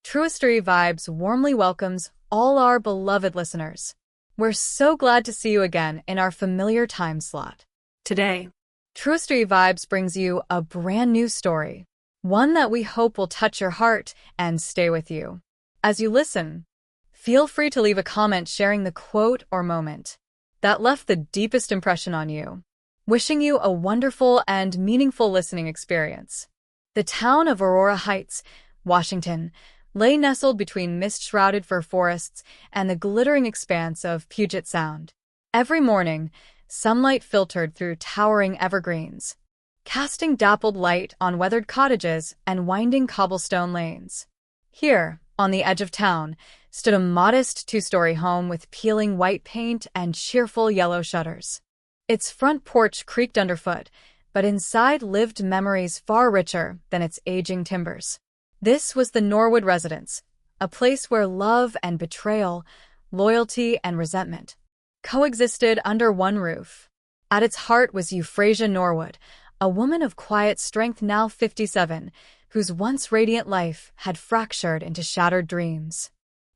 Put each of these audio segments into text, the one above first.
Truistery Vibes warmly welcomes all our beloved listeners. We're so glad to see you again in our familiar time slot. Today, Truistery Vibes brings you a brand new story, one that we hope will touch your heart and stay with you. As you listen, feel free to leave a comment sharing the quote or moment that left the deepest impression on you. Wishing you a wonderful and meaningful listening experience. The town of Aurora Heights, Washington, lay nestled between mist-shrouded fir forests and the glittering expanse of Puget Sound. Every morning, sunlight filtered through towering evergreens, casting dappled light on weathered cottages and winding cobblestone lanes. Here, on the edge of town, stood a modest two-story home with peeling white paint and cheerful yellow shutters. Its front porch creaked underfoot, but inside lived memories far richer than its aging timbers. This was the Norwood residence, a place where love and betrayal, loyalty and resentment coexisted under one roof. At its heart was Euphrasia Norwood, a woman of quiet strength now 57, whose once radiant life had fractured into shattered dreams.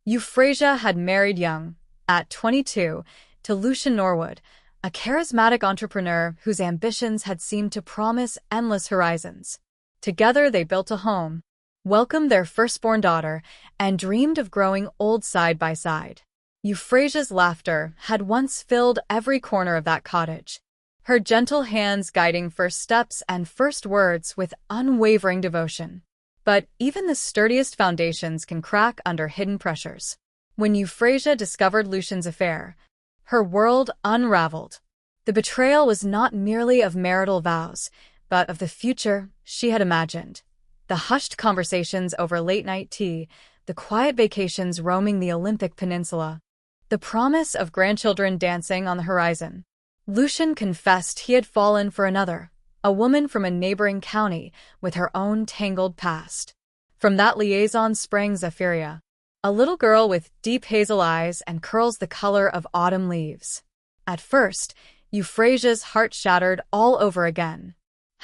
Euphrasia had married young, at 22, to Lucian Norwood, a charismatic entrepreneur whose ambitions had seemed to promise endless horizons. Together they built a home, welcomed their firstborn daughter, and dreamed of growing old side by side. Euphrasia's laughter had once filled every corner of that cottage, her gentle hands guiding first steps and first words with unwavering devotion. But even the sturdiest foundations can crack under hidden pressures. When Euphrasia discovered Lucian's affair, her world unraveled. The betrayal was not merely of marital vows, but of the future she had imagined. The hushed conversations over late-night tea, the quiet vacations roaming the Olympic Peninsula, the promise of grandchildren dancing on the horizon. Lucian confessed he had fallen for another, a woman from a neighboring county with her own tangled past. From that liaison sprang Zephyria, a little girl with deep hazel eyes and curls the color of autumn leaves. At first, Euphrasia's heart shattered all over again.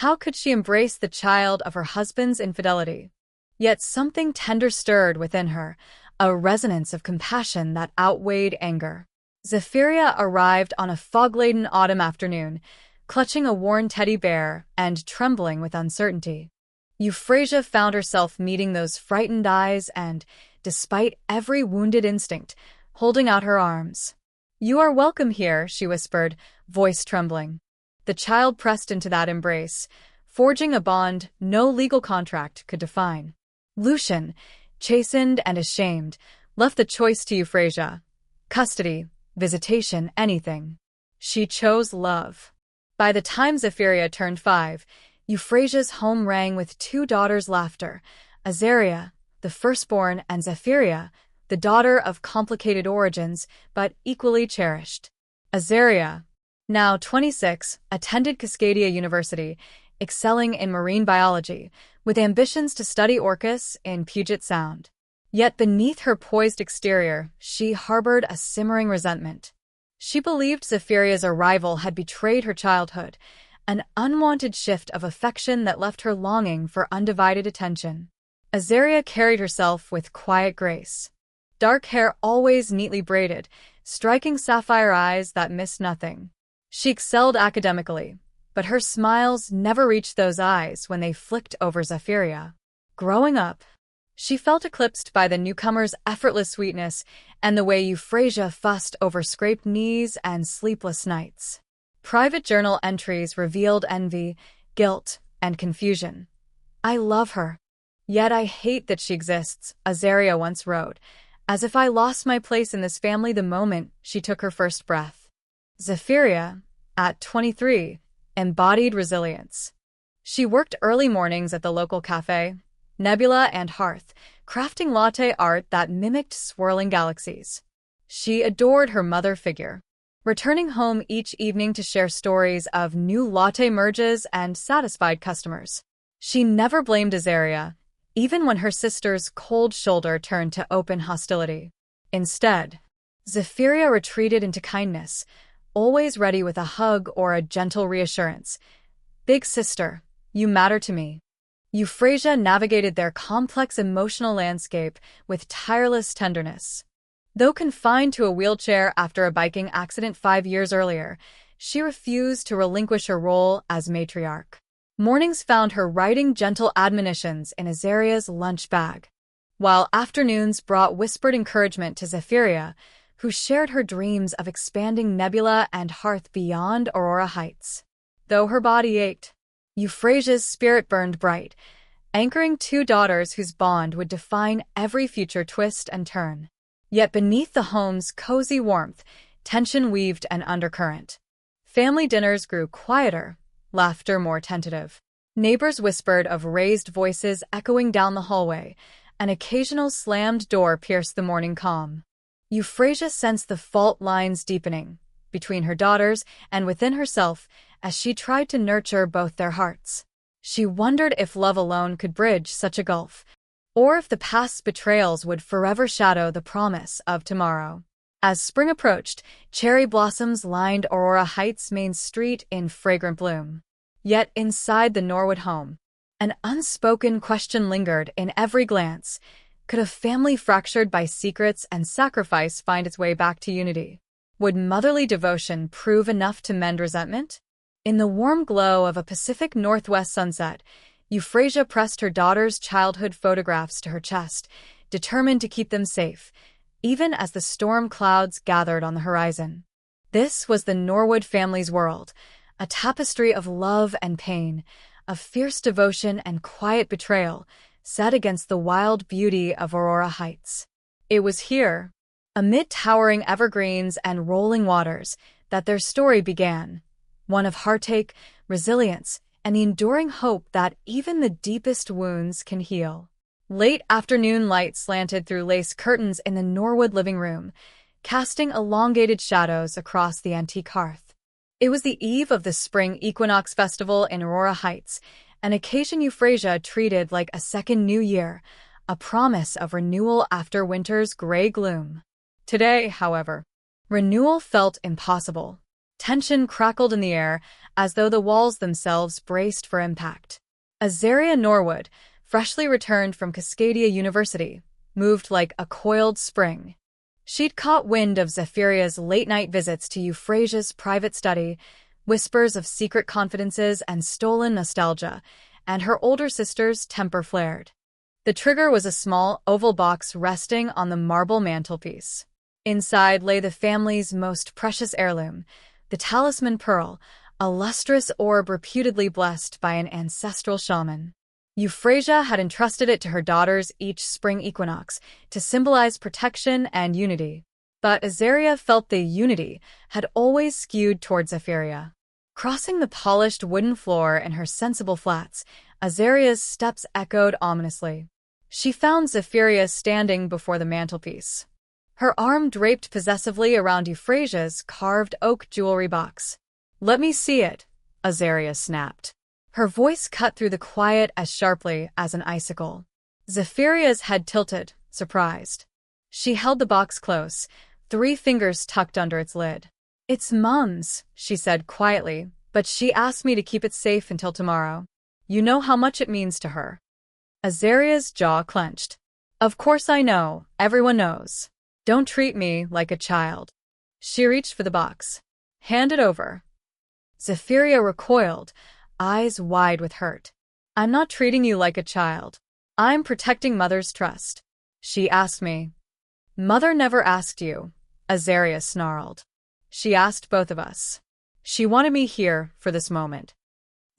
How could she embrace the child of her husband's infidelity? Yet something tender stirred within her, a resonance of compassion that outweighed anger. Zephyria arrived on a fog-laden autumn afternoon, clutching a worn teddy bear and trembling with uncertainty. Euphrasia found herself meeting those frightened eyes and, despite every wounded instinct, holding out her arms. "You are welcome here," she whispered, voice trembling. The child pressed into that embrace, forging a bond no legal contract could define. Lucian, chastened and ashamed, left the choice to Euphrasia. Custody, visitation, anything. She chose love. By the time Zephyria turned 5, Euphrasia's home rang with two daughters' laughter, Azaria, the firstborn, and Zephyria, the daughter of complicated origins but equally cherished. Azaria, now 26, attended Cascadia University, excelling in marine biology, with ambitions to study orcas in Puget Sound. Yet beneath her poised exterior, she harbored a simmering resentment. She believed Zephyria's arrival had betrayed her childhood, an unwanted shift of affection that left her longing for undivided attention. Azaria carried herself with quiet grace. Dark hair always neatly braided, striking sapphire eyes that missed nothing. She excelled academically, but her smiles never reached those eyes when they flicked over Zephyria. Growing up, she felt eclipsed by the newcomer's effortless sweetness and the way Euphrasia fussed over scraped knees and sleepless nights. Private journal entries revealed envy, guilt, and confusion. "I love her, yet I hate that she exists," Azaria once wrote, "as if I lost my place in this family the moment she took her first breath." Zephyria, at 23, embodied resilience. She worked early mornings at the local café, Nebula and Hearth, crafting latte art that mimicked swirling galaxies. She adored her mother figure, returning home each evening to share stories of new latte merges and satisfied customers. She never blamed Azaria, even when her sister's cold shoulder turned to open hostility. Instead, Zephyria retreated into kindness, always ready with a hug or a gentle reassurance. "Big sister, you matter to me." Euphrasia navigated their complex emotional landscape with tireless tenderness. Though confined to a wheelchair after a biking accident 5 years earlier, she refused to relinquish her role as matriarch. Mornings found her writing gentle admonitions in Azaria's lunch bag, while afternoons brought whispered encouragement to Zephyria, who shared her dreams of expanding Nebula and Hearth beyond Aurora Heights. Though her body ached, Euphrasia's spirit burned bright, anchoring two daughters whose bond would define every future twist and turn. Yet beneath the home's cozy warmth, tension weaved an undercurrent. Family dinners grew quieter, laughter more tentative. Neighbors whispered of raised voices echoing down the hallway. An occasional slammed door pierced the morning calm. Euphrasia sensed the fault lines deepening between her daughters and within herself as she tried to nurture both their hearts. She wondered if love alone could bridge such a gulf, or if the past's betrayals would forever shadow the promise of tomorrow. As spring approached, cherry blossoms lined Aurora Heights' main street in fragrant bloom. Yet inside the Norwood home, an unspoken question lingered in every glance. Could a family fractured by secrets and sacrifice find its way back to unity? Would motherly devotion prove enough to mend resentment? In the warm glow of a Pacific Northwest sunset, Euphrasia pressed her daughter's childhood photographs to her chest, determined to keep them safe, even as the storm clouds gathered on the horizon. This was the Norwood family's world, a tapestry of love and pain, of fierce devotion and quiet betrayal, set against the wild beauty of Aurora Heights. It was here, amid towering evergreens and rolling waters, that their story began, one of heartache, resilience, and the enduring hope that even the deepest wounds can heal. Late afternoon light slanted through lace curtains in the Norwood living room, casting elongated shadows across the antique hearth. It was the eve of the Spring Equinox Festival in Aurora Heights, an occasion Euphrasia treated like a second New Year, a promise of renewal after winter's gray gloom. Today, however, renewal felt impossible. Tension crackled in the air as though the walls themselves braced for impact. Azaria Norwood, freshly returned from Cascadia University, moved like a coiled spring. She'd caught wind of Zephyria's late-night visits to Euphrasia's private study, whispers of secret confidences and stolen nostalgia, and her older sister's temper flared. The trigger was a small, oval box resting on the marble mantelpiece. Inside lay the family's most precious heirloom, the Talisman Pearl, a lustrous orb reputedly blessed by an ancestral shaman. Euphrasia had entrusted it to her daughters each spring equinox to symbolize protection and unity. But Azaria felt the unity had always skewed towards Zephyria. Crossing the polished wooden floor in her sensible flats, Azaria's steps echoed ominously. She found Zephyria standing before the mantelpiece, her arm draped possessively around Euphrasia's carved oak jewelry box. "Let me see it," Azaria snapped. Her voice cut through the quiet as sharply as an icicle. Zephyria's head tilted, surprised. She held the box close, 3 fingers tucked under its lid. "It's Mum's," she said quietly, "but she asked me to keep it safe until tomorrow. You know how much it means to her." Azaria's jaw clenched. "Of course I know, everyone knows. Don't treat me like a child." She reached for the box. "Hand it over." Zephyria recoiled, eyes wide with hurt. "I'm not treating you like a child. I'm protecting Mother's trust. She asked me." "Mother never asked you," Azaria snarled. "She asked both of us. She wanted me here for this moment."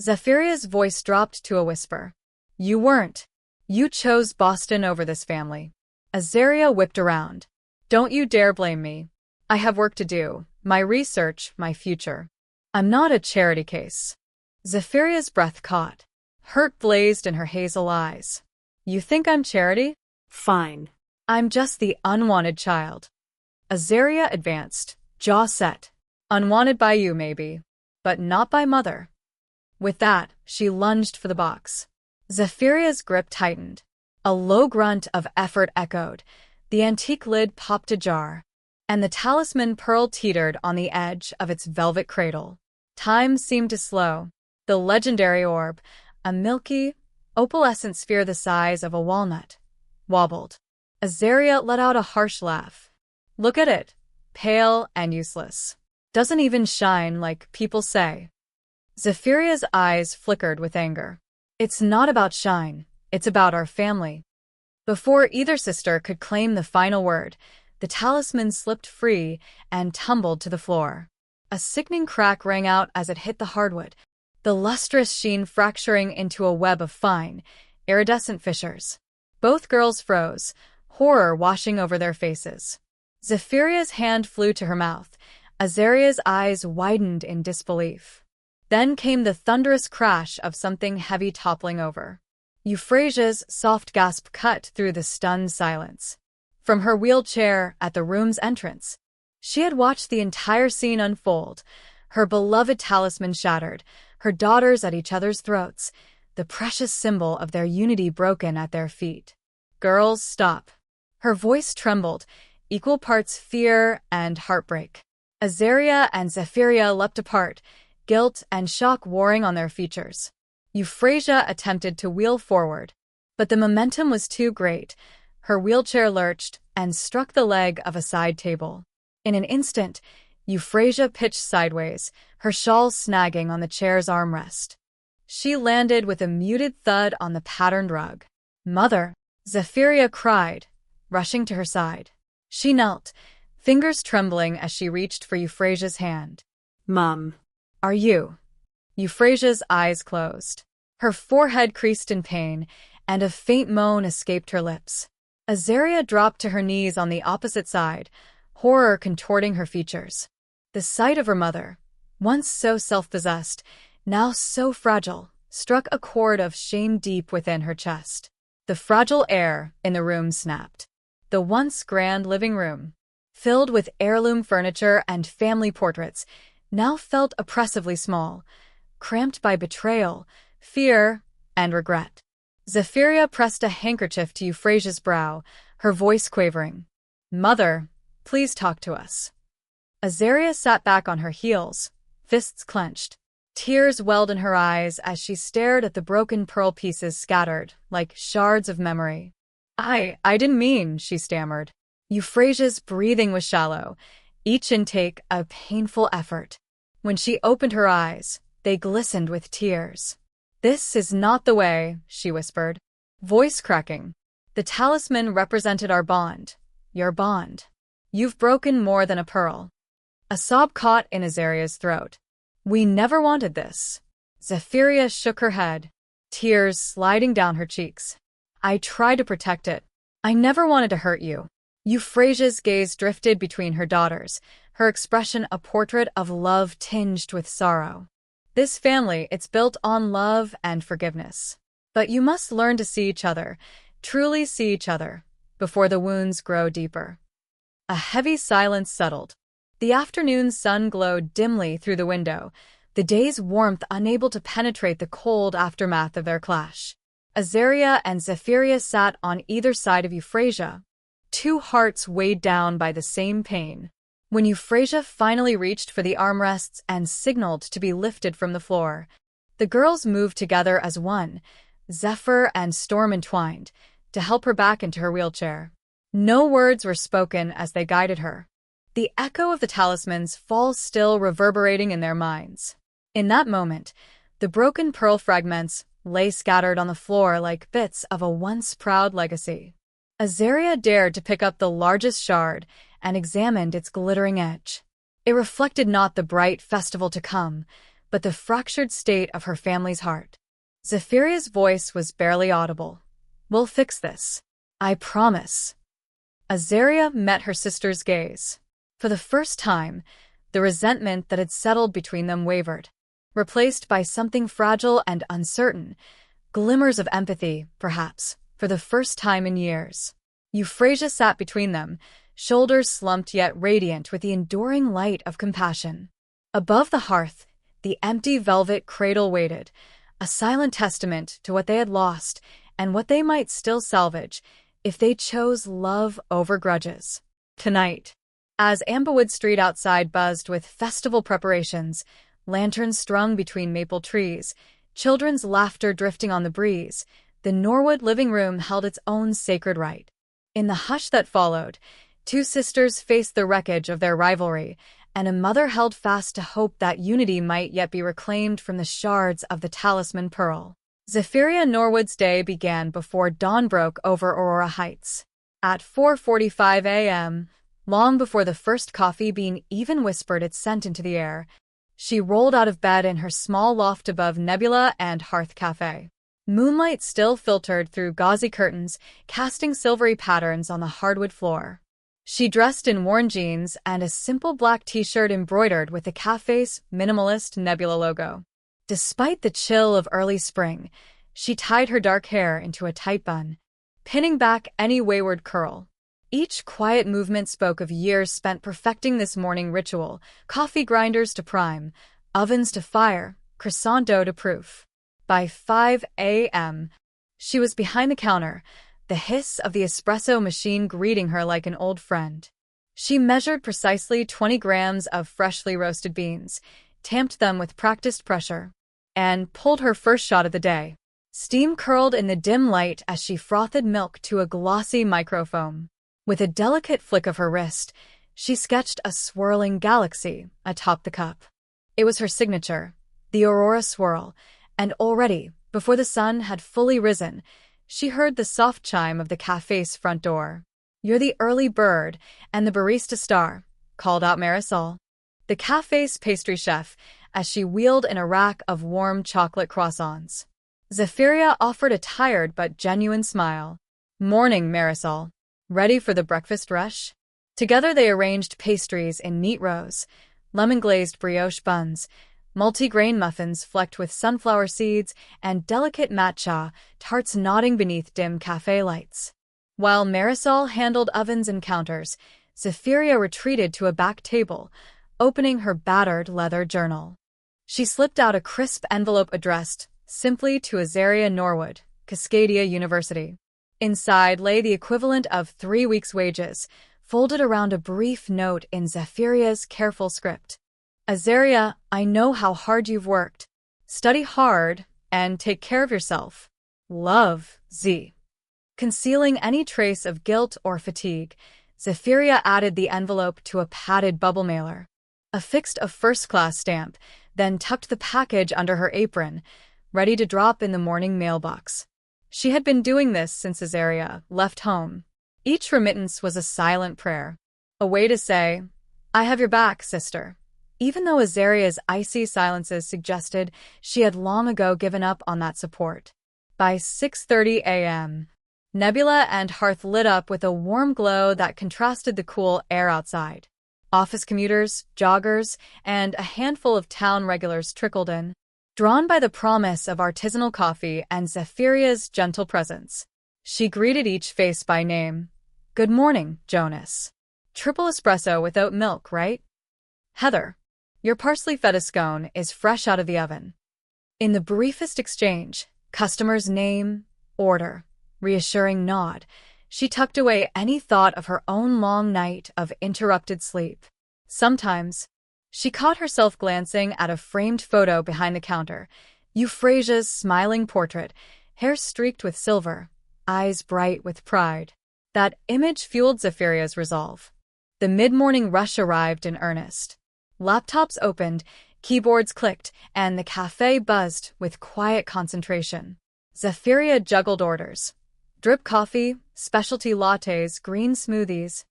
Zephyria's voice dropped to a whisper. "You weren't. You chose Boston over this family." Azaria whipped around. "Don't you dare blame me. I have work to do, my research, my future. I'm not a charity case." Zephyria's breath caught. Hurt blazed in her hazel eyes. "You think I'm charity? Fine. I'm just the unwanted child." Azaria advanced, jaw set. "Unwanted by you, maybe, but not by Mother." With that, she lunged for the box. Zephyria's grip tightened. A low grunt of effort echoed. The antique lid popped ajar, and the Talisman Pearl teetered on the edge of its velvet cradle. Time seemed to slow. The legendary orb, a milky, opalescent sphere the size of a walnut, wobbled. Azaria let out a harsh laugh. Look at it. Pale and useless. Doesn't even shine like people say. Zephyria's eyes flickered with anger. It's not about shine, it's about our family. Before either sister could claim the final word, the talisman slipped free and tumbled to the floor. A sickening crack rang out as it hit the hardwood, the lustrous sheen fracturing into a web of fine, iridescent fissures. Both girls froze, horror washing over their faces. Zephyria's hand flew to her mouth. Azaria's eyes widened in disbelief. Then came the thunderous crash of something heavy toppling over. Euphrasia's soft gasp cut through the stunned silence. From her wheelchair at the room's entrance, she had watched the entire scene unfold, her beloved talisman shattered, her daughters at each other's throats, the precious symbol of their unity broken at their feet. Girls, stop. Her voice trembled, equal parts fear and heartbreak. Azaria and Zephyria leapt apart, guilt and shock warring on their features. Euphrasia attempted to wheel forward, but the momentum was too great. Her wheelchair lurched and struck the leg of a side table. In an instant, Euphrasia pitched sideways, her shawl snagging on the chair's armrest. She landed with a muted thud on the patterned rug. "Mother!" Zephyria cried, rushing to her side. She knelt, fingers trembling as she reached for Euphrasia's hand. "Mom. Are you?" Euphrasia's eyes closed. Her forehead creased in pain, and a faint moan escaped her lips. Azaria dropped to her knees on the opposite side, horror contorting her features. The sight of her mother, once so self-possessed, now so fragile, struck a chord of shame deep within her chest. The fragile air in the room snapped. The once grand living room, filled with heirloom furniture and family portraits, now felt oppressively small, cramped by betrayal, fear, and regret. Zephyria pressed a handkerchief to Euphrasia's brow, her voice quavering. "Mother, please talk to us." Azaria sat back on her heels, fists clenched. Tears welled in her eyes as she stared at the broken pearl pieces scattered, like shards of memory. I didn't mean," she stammered. Euphrasia's breathing was shallow, each intake a painful effort. When she opened her eyes, they glistened with tears. "This is not the way," she whispered, voice cracking. "The talisman represented our bond, your bond. You've broken more than a pearl." A sob caught in Azaria's throat. "We never wanted this." Zephyria shook her head, tears sliding down her cheeks. "I tried to protect it. I never wanted to hurt you." Euphrasia's gaze drifted between her daughters, her expression a portrait of love tinged with sorrow. "This family, it's built on love and forgiveness. But you must learn to see each other, truly see each other, before the wounds grow deeper." A heavy silence settled. The afternoon sun glowed dimly through the window, the day's warmth unable to penetrate the cold aftermath of their clash. Azaria and Zephyria sat on either side of Euphrasia, two hearts weighed down by the same pain. When Euphrasia finally reached for the armrests and signaled to be lifted from the floor, the girls moved together as one, Zephyr and Storm entwined, to help her back into her wheelchair. No words were spoken as they guided her, the echo of the talisman's fall still reverberating in their minds. In that moment, the broken pearl fragments lay scattered on the floor like bits of a once proud legacy. Azaria dared to pick up the largest shard and examined its glittering edge. It reflected not the bright festival to come, but the fractured state of her family's heart. Zephyria's voice was barely audible. "We'll fix this. I promise." Azaria met her sister's gaze. For the first time, the resentment that had settled between them wavered, replaced by something fragile and uncertain, glimmers of empathy, perhaps, for the first time in years. Euphrasia sat between them, shoulders slumped yet radiant with the enduring light of compassion. Above the hearth, the empty velvet cradle waited, a silent testament to what they had lost and what they might still salvage if they chose love over grudges. Tonight, as Amberwood Street outside buzzed with festival preparations, lanterns strung between maple trees, children's laughter drifting on the breeze, the Norwood living room held its own sacred rite. In the hush that followed, two sisters faced the wreckage of their rivalry, and a mother held fast to hope that unity might yet be reclaimed from the shards of the Talisman Pearl. Zephyria Norwood's day began before dawn broke over Aurora Heights. At 4:45 a.m., long before the first coffee bean even whispered its scent into the air, she rolled out of bed in her small loft above Nebula and Hearth Café. Moonlight still filtered through gauzy curtains, casting silvery patterns on the hardwood floor. She dressed in worn jeans and a simple black t-shirt embroidered with the café's minimalist Nebula logo. Despite the chill of early spring, she tied her dark hair into a tight bun, pinning back any wayward curl. Each quiet movement spoke of years spent perfecting this morning ritual: coffee grinders to prime, ovens to fire, croissant dough to proof. By 5 a.m., she was behind the counter, the hiss of the espresso machine greeting her like an old friend. She measured precisely 20 grams of freshly roasted beans, tamped them with practiced pressure, and pulled her first shot of the day. Steam curled in the dim light as she frothed milk to a glossy microfoam. With a delicate flick of her wrist, she sketched a swirling galaxy atop the cup. It was her signature, the Aurora swirl, and already, before the sun had fully risen, she heard the soft chime of the café's front door. "You're the early bird and the barista star," called out Marisol, the café's pastry chef, as she wheeled in a rack of warm chocolate croissants. Zephyria offered a tired but genuine smile. "Morning, Marisol. Ready for the breakfast rush?" Together they arranged pastries in neat rows: lemon-glazed brioche buns, multi-grain muffins flecked with sunflower seeds, and delicate matcha tarts nodding beneath dim café lights. While Marisol handled ovens and counters, Zephyria retreated to a back table, opening her battered leather journal. She slipped out a crisp envelope addressed simply to Azaria Norwood, Cascadia University. Inside lay the equivalent of 3 weeks' wages, folded around a brief note in Zephyria's careful script. "Azaria, I know how hard you've worked. Study hard and take care of yourself. Love, Z." Concealing any trace of guilt or fatigue, Zephyria added the envelope to a padded bubble mailer, affixed a first-class stamp, then tucked the package under her apron, ready to drop in the morning mailbox. She had been doing this since Azaria left home. Each remittance was a silent prayer, a way to say, "I have your back, sister," even though Azaria's icy silences suggested she had long ago given up on that support. By 6:30 a.m., Nebula and Hearth lit up with a warm glow that contrasted the cool air outside. Office commuters, joggers, and a handful of town regulars trickled in, drawn by the promise of artisanal coffee and Zephyria's gentle presence. She greeted each face by name. "Good morning, Jonas. Triple espresso with oat milk, right? Heather, your parsley feta scone is fresh out of the oven." In the briefest exchange, customer's name, order, reassuring nod, she tucked away any thought of her own long night of interrupted sleep. Sometimes, she caught herself glancing at a framed photo behind the counter, Euphrasia's smiling portrait, hair streaked with silver, eyes bright with pride. That image fueled Zephyria's resolve. The mid-morning rush arrived in earnest. Laptops opened, keyboards clicked, and the café buzzed with quiet concentration. Zephyria juggled orders: drip coffee, specialty lattes, green smoothies,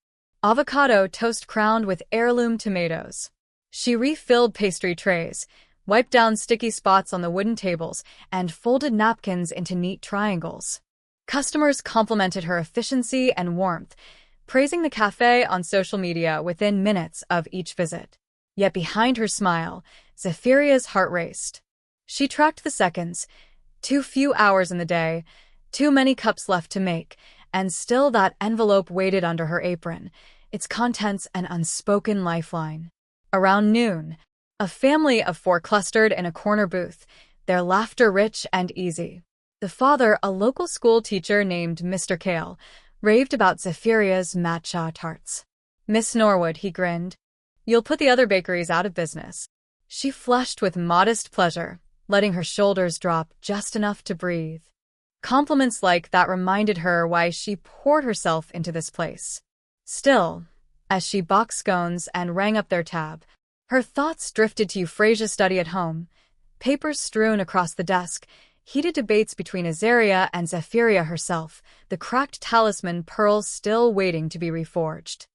avocado toast crowned with heirloom tomatoes. She refilled pastry trays, wiped down sticky spots on the wooden tables, and folded napkins into neat triangles. Customers complimented her efficiency and warmth, praising the café on social media within minutes of each visit. Yet behind her smile, Zephyria's heart raced. She tracked the seconds: too few hours in the day, too many cups left to make, and still that envelope waited under her apron, its contents an unspoken lifeline. Around noon, a family of 4 clustered in a corner booth, their laughter rich and easy. The father, a local school teacher named Mr. Kale, raved about Zephyria's matcha tarts. "Miss Norwood," he grinned, "you'll put the other bakeries out of business." She flushed with modest pleasure, letting her shoulders drop just enough to breathe. Compliments like that reminded her why she poured herself into this place. Still, as she boxed scones and rang up their tab, her thoughts drifted to Euphrasia's study at home. Papers strewn across the desk, heated debates between Azaria and Zephyria herself, the cracked Talisman Pearl still waiting to be reforged.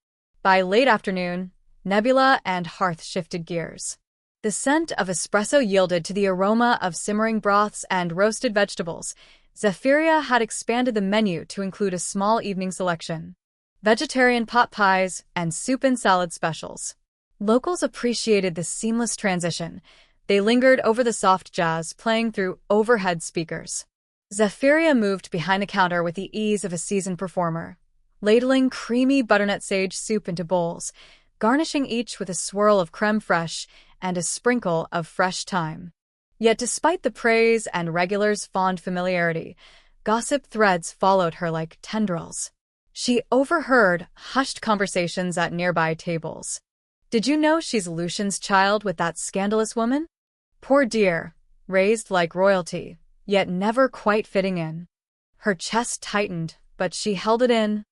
By late afternoon, Nebula and Hearth shifted gears. The scent of espresso yielded to the aroma of simmering broths and roasted vegetables. Zephyria had expanded the menu to include a small evening selection: vegetarian pot pies and soup and salad specials. Locals appreciated the seamless transition. They lingered over the soft jazz playing through overhead speakers. Zephyria moved behind the counter with the ease of a seasoned performer, ladling creamy butternut sage soup into bowls, garnishing each with a swirl of creme fraiche and a sprinkle of fresh thyme. Yet despite the praise and regulars' fond familiarity, gossip threads followed her like tendrils. She overheard hushed conversations at nearby tables. "Did you know she's Lucian's child with that scandalous woman? Poor dear, raised like royalty, yet never quite fitting in." Her chest tightened, but she held it in,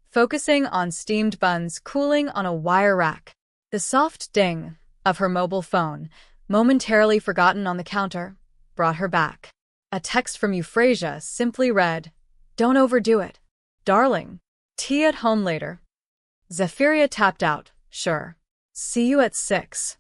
focusing on steamed buns cooling on a wire rack. The soft ding of her mobile phone, momentarily forgotten on the counter, brought her back. A text from Euphrasia simply read, "Don't overdo it, darling. Tea at home later." Zephyria tapped out, "Sure. See you at 6.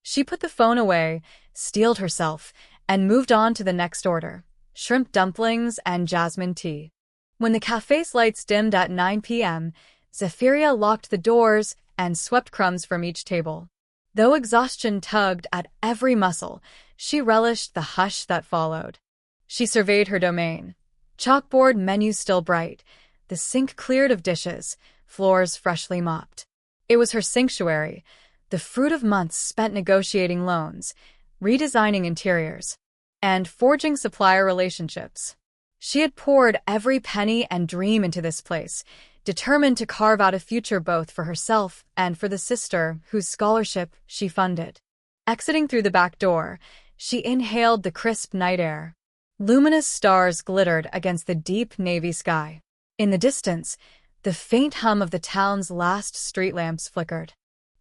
She put the phone away, steeled herself, and moved on to the next order: shrimp dumplings and jasmine tea. When the café's lights dimmed at 9 p.m., Zephyria locked the doors and swept crumbs from each table. Though exhaustion tugged at every muscle, she relished the hush that followed. She surveyed her domain. Chalkboard menu still bright, the sink cleared of dishes, floors freshly mopped. It was her sanctuary, the fruit of months spent negotiating loans, redesigning interiors, and forging supplier relationships. She had poured every penny and dream into this place, determined to carve out a future both for herself and for the sister whose scholarship she funded. Exiting through the back door, she inhaled the crisp night air. Luminous stars glittered against the deep navy sky. In the distance, the faint hum of the town's last street lamps flickered.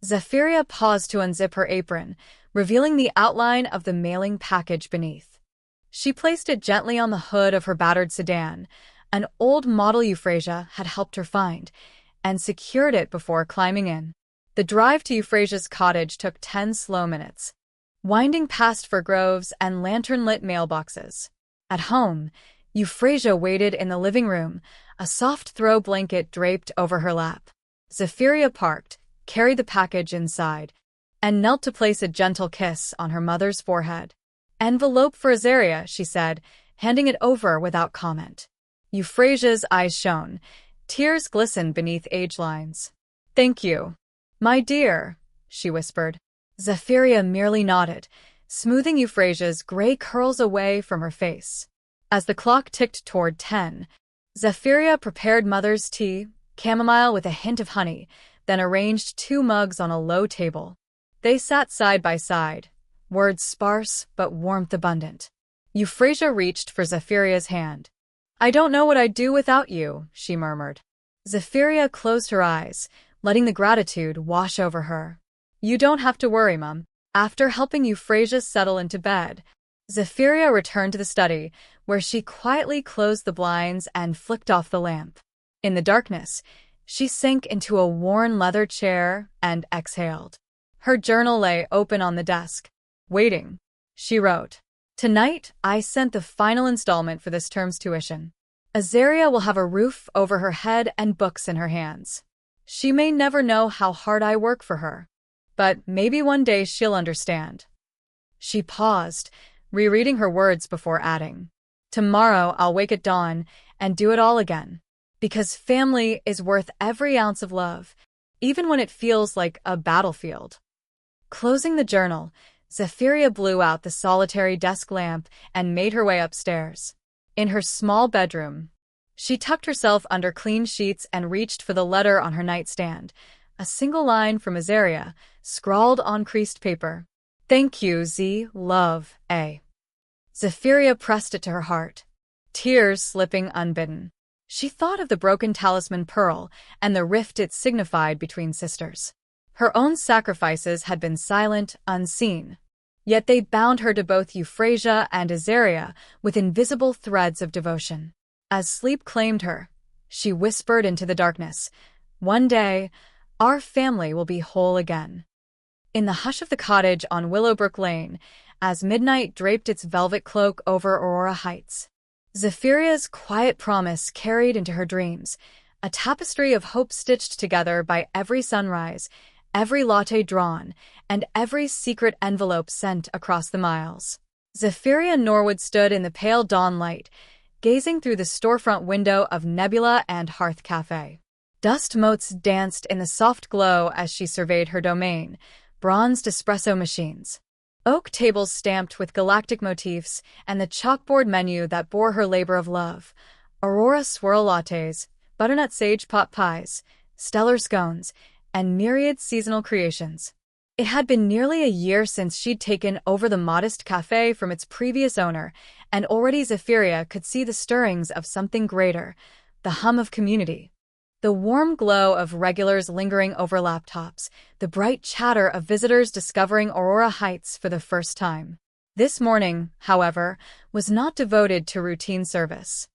Zephyria paused to unzip her apron, revealing the outline of the mailing package beneath. She placed it gently on the hood of her battered sedan, an old model Euphrasia had helped her find, and secured it before climbing in. The drive to Euphrasia's cottage took 10 slow minutes, winding past fir groves and lantern-lit mailboxes. At home, Euphrasia waited in the living room, a soft throw blanket draped over her lap. Zephyria parked, carried the package inside, and knelt to place a gentle kiss on her mother's forehead. "Envelope for Azaria," she said, handing it over without comment. Euphrasia's eyes shone. Tears glistened beneath age lines. "Thank you, my dear," she whispered. Zephyria merely nodded, smoothing Euphrasia's gray curls away from her face. As the clock ticked toward 10, Zephyria prepared mother's tea, chamomile with a hint of honey, then arranged 2 mugs on a low table. They sat side by side, words sparse but warmth abundant. Euphrasia reached for Zephyria's hand. "I don't know what I'd do without you," she murmured. Zephyria closed her eyes, letting the gratitude wash over her. "You don't have to worry, Mum." After helping Euphrasia settle into bed, Zephyria returned to the study, where she quietly closed the blinds and flicked off the lamp. In the darkness, she sank into a worn leather chair and exhaled. Her journal lay open on the desk. "Waiting," she wrote. "Tonight, I sent the final installment for this term's tuition. Azaria will have a roof over her head and books in her hands. She may never know how hard I work for her, but maybe one day she'll understand." She paused, rereading her words before adding, "Tomorrow I'll wake at dawn and do it all again, because family is worth every ounce of love, even when it feels like a battlefield." Closing the journal, Zephyria blew out the solitary desk lamp and made her way upstairs. In her small bedroom, she tucked herself under clean sheets and reached for the letter on her nightstand, a single line from Azaria, scrawled on creased paper. "Thank you, Z, love, A." Zephyria pressed it to her heart. tears slipping unbidden. She thought of the broken Talisman Pearl and the rift it signified between sisters. Her own sacrifices had been silent, unseen. Yet they bound her to both Euphrasia and Azaria with invisible threads of devotion. As sleep claimed her, she whispered into the darkness, "One day, our family will be whole again." In the hush of the cottage on Willowbrook Lane, as midnight draped its velvet cloak over Aurora Heights, Zephyria's quiet promise carried into her dreams, a tapestry of hope stitched together by every sunrise, every latte drawn, and every secret envelope sent across the miles. Lucian Norwood stood in the pale dawn light, gazing through the storefront window of Nebula and Hearth Café. Dust motes danced in the soft glow as she surveyed her domain, bronzed espresso machines, oak tables stamped with galactic motifs, and the chalkboard menu that bore her labor of love: Aurora swirl lattes, butternut sage pot pies, stellar scones, and myriad seasonal creations. It had been nearly a year since she'd taken over the modest café from its previous owner, and already Zephyria could see the stirrings of something greater, the hum of community. The warm glow of regulars lingering over laptops, the bright chatter of visitors discovering Aurora Heights for the first time. This morning, however, was not devoted to routine service.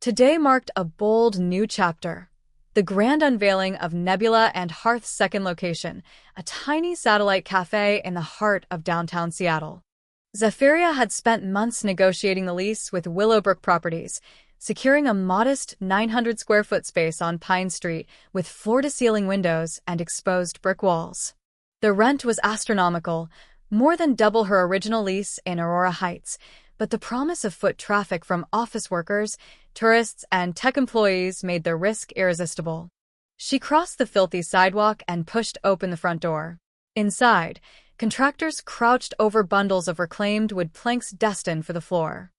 Today marked a bold new chapter. The grand unveiling of Nebula and Hearth's second location, a tiny satellite cafe in the heart of downtown Seattle. Zephyria had spent months negotiating the lease with Willowbrook Properties, securing a modest 900-square-foot space on Pine Street with floor-to-ceiling windows and exposed brick walls. The rent was astronomical, more than double her original lease in Aurora Heights, but the promise of foot traffic from office workers, tourists, and tech employees made the risk irresistible. She crossed the filthy sidewalk and pushed open the front door. Inside, contractors crouched over bundles of reclaimed wood planks destined for the floor.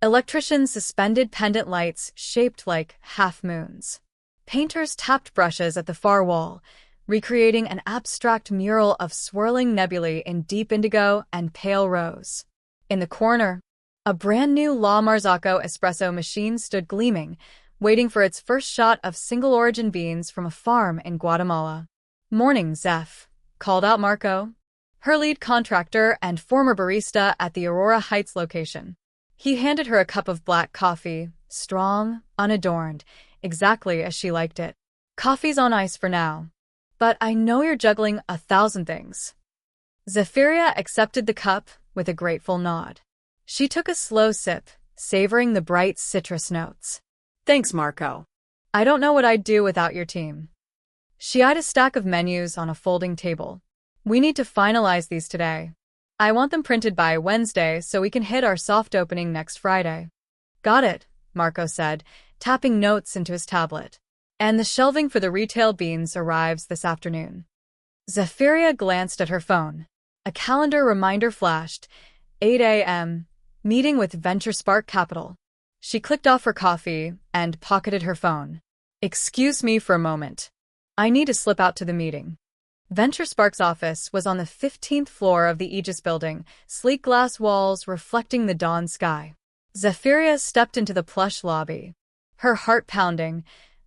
Electricians suspended pendant lights shaped like half-moons. Painters tapped brushes at the far wall, recreating an abstract mural of swirling nebulae in deep indigo and pale rose. In the corner, a brand-new La Marzocco espresso machine stood gleaming, waiting for its first shot of single-origin beans from a farm in Guatemala. "Morning, Zeph," called out Marco, her lead contractor and former barista at the Aurora Heights location. He handed her a cup of black coffee, strong, unadorned, exactly as she liked it. "Coffee's on ice for now. But I know you're juggling 1,000 things." Zephyria accepted the cup with a grateful nod. She took a slow sip, savoring the bright citrus notes. "Thanks, Marco. I don't know what I'd do without your team." She eyed a stack of menus on a folding table. "We need to finalize these today. I want them printed by Wednesday so we can hit our soft opening next Friday." "Got it," Marco said, tapping notes into his tablet. "And the shelving for the retail beans arrives this afternoon." Zephyria glanced at her phone. A calendar reminder flashed, 8 a.m., meeting with Venture Spark Capital. She clicked off her coffee and pocketed her phone. "Excuse me for a moment. I need to slip out to the meeting." Venture Spark's office was on the 15th floor of the Aegis building, sleek glass walls reflecting the dawn sky. Zephyria stepped into the plush lobby, her heart pounding,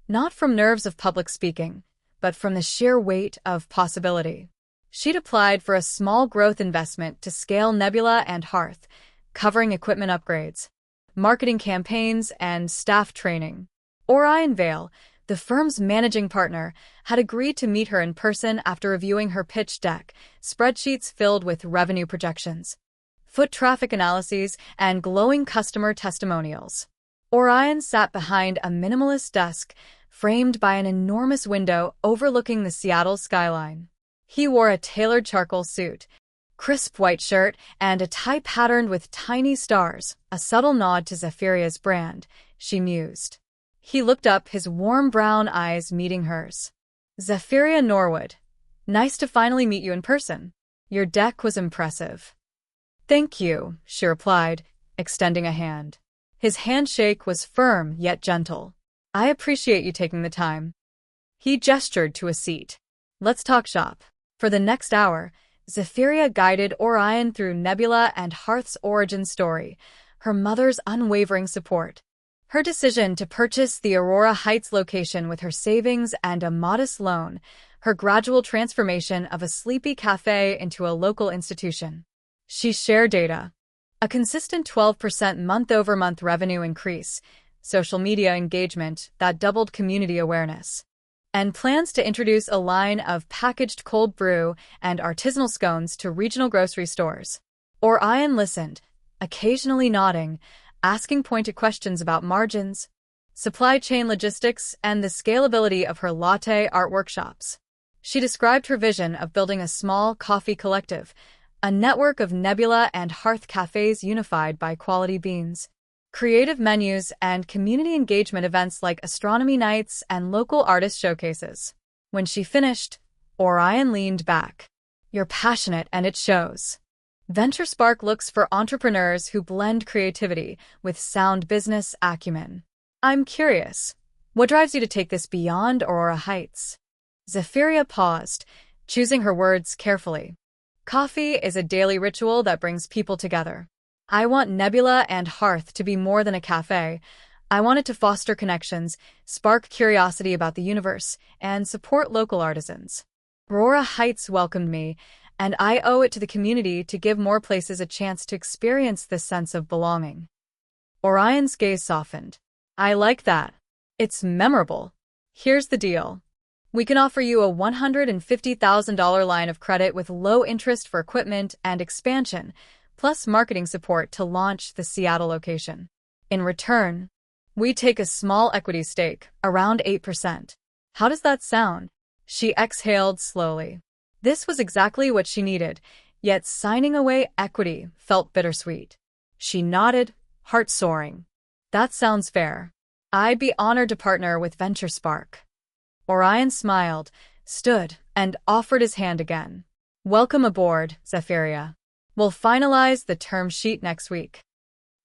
not from nerves of public speaking, but from the sheer weight of possibility. She'd applied for a small growth investment to scale Nebula and Hearth, covering equipment upgrades, marketing campaigns, and staff training. Orion Vale, the firm's managing partner, had agreed to meet her in person after reviewing her pitch deck, spreadsheets filled with revenue projections, foot traffic analyses, and glowing customer testimonials. Orion sat behind a minimalist desk, framed by an enormous window overlooking the Seattle skyline. He wore a tailored charcoal suit, crisp white shirt, and a tie patterned with tiny stars, a subtle nod to Zephyria's brand, she mused. He looked up, his warm brown eyes meeting hers. "Zephyria Norwood, nice to finally meet you in person. Your deck was impressive." "Thank you," she replied, extending a hand. His handshake was firm yet gentle. "I appreciate you taking the time." He gestured to a seat. "Let's talk shop." For the next hour, Zephyria guided Orion through Nebula and Hearth's origin story, her mother's unwavering support, Her decision to purchase the Aurora Heights location with her savings and a modest loan, her gradual transformation of a sleepy café into a local institution. She shared data. A consistent 12% month-over-month revenue increase, social media engagement that doubled community awareness, and plans to introduce a line of packaged cold brew and artisanal scones to regional grocery stores. Orion listened, occasionally nodding, asking pointed questions about margins, supply chain logistics, and the scalability of her latte art workshops. She described her vision of building a small coffee collective, a network of nebula and hearth cafés unified by quality beans, creative menus, and community engagement events like astronomy nights and local artist showcases. When she finished, Orion leaned back. "You're passionate, and it shows." VentureSpark looks for entrepreneurs who blend creativity with sound business acumen. "I'm curious, what drives you to take this beyond Aurora Heights?" Zephyria paused, choosing her words carefully. "Coffee is a daily ritual that brings people together. I want Nebula and Hearth to be more than a cafe. I want it to foster connections, spark curiosity about the universe, and support local artisans. Aurora Heights welcomed me, and I owe it to the community to give more places a chance to experience this sense of belonging." Orion's gaze softened. "I like that. It's memorable. Here's the deal. We can offer you a $150,000 line of credit with low interest for equipment and expansion, plus marketing support to launch the Seattle location. In return, we take a small equity stake, around 8%. How does that sound?" She exhaled slowly. This was exactly what she needed, yet signing away equity felt bittersweet. She nodded, heart soaring. "That sounds fair. I'd be honored to partner with VentureSpark." Orion smiled, stood, and offered his hand again. "Welcome aboard, Zephyria. We'll finalize the term sheet next week."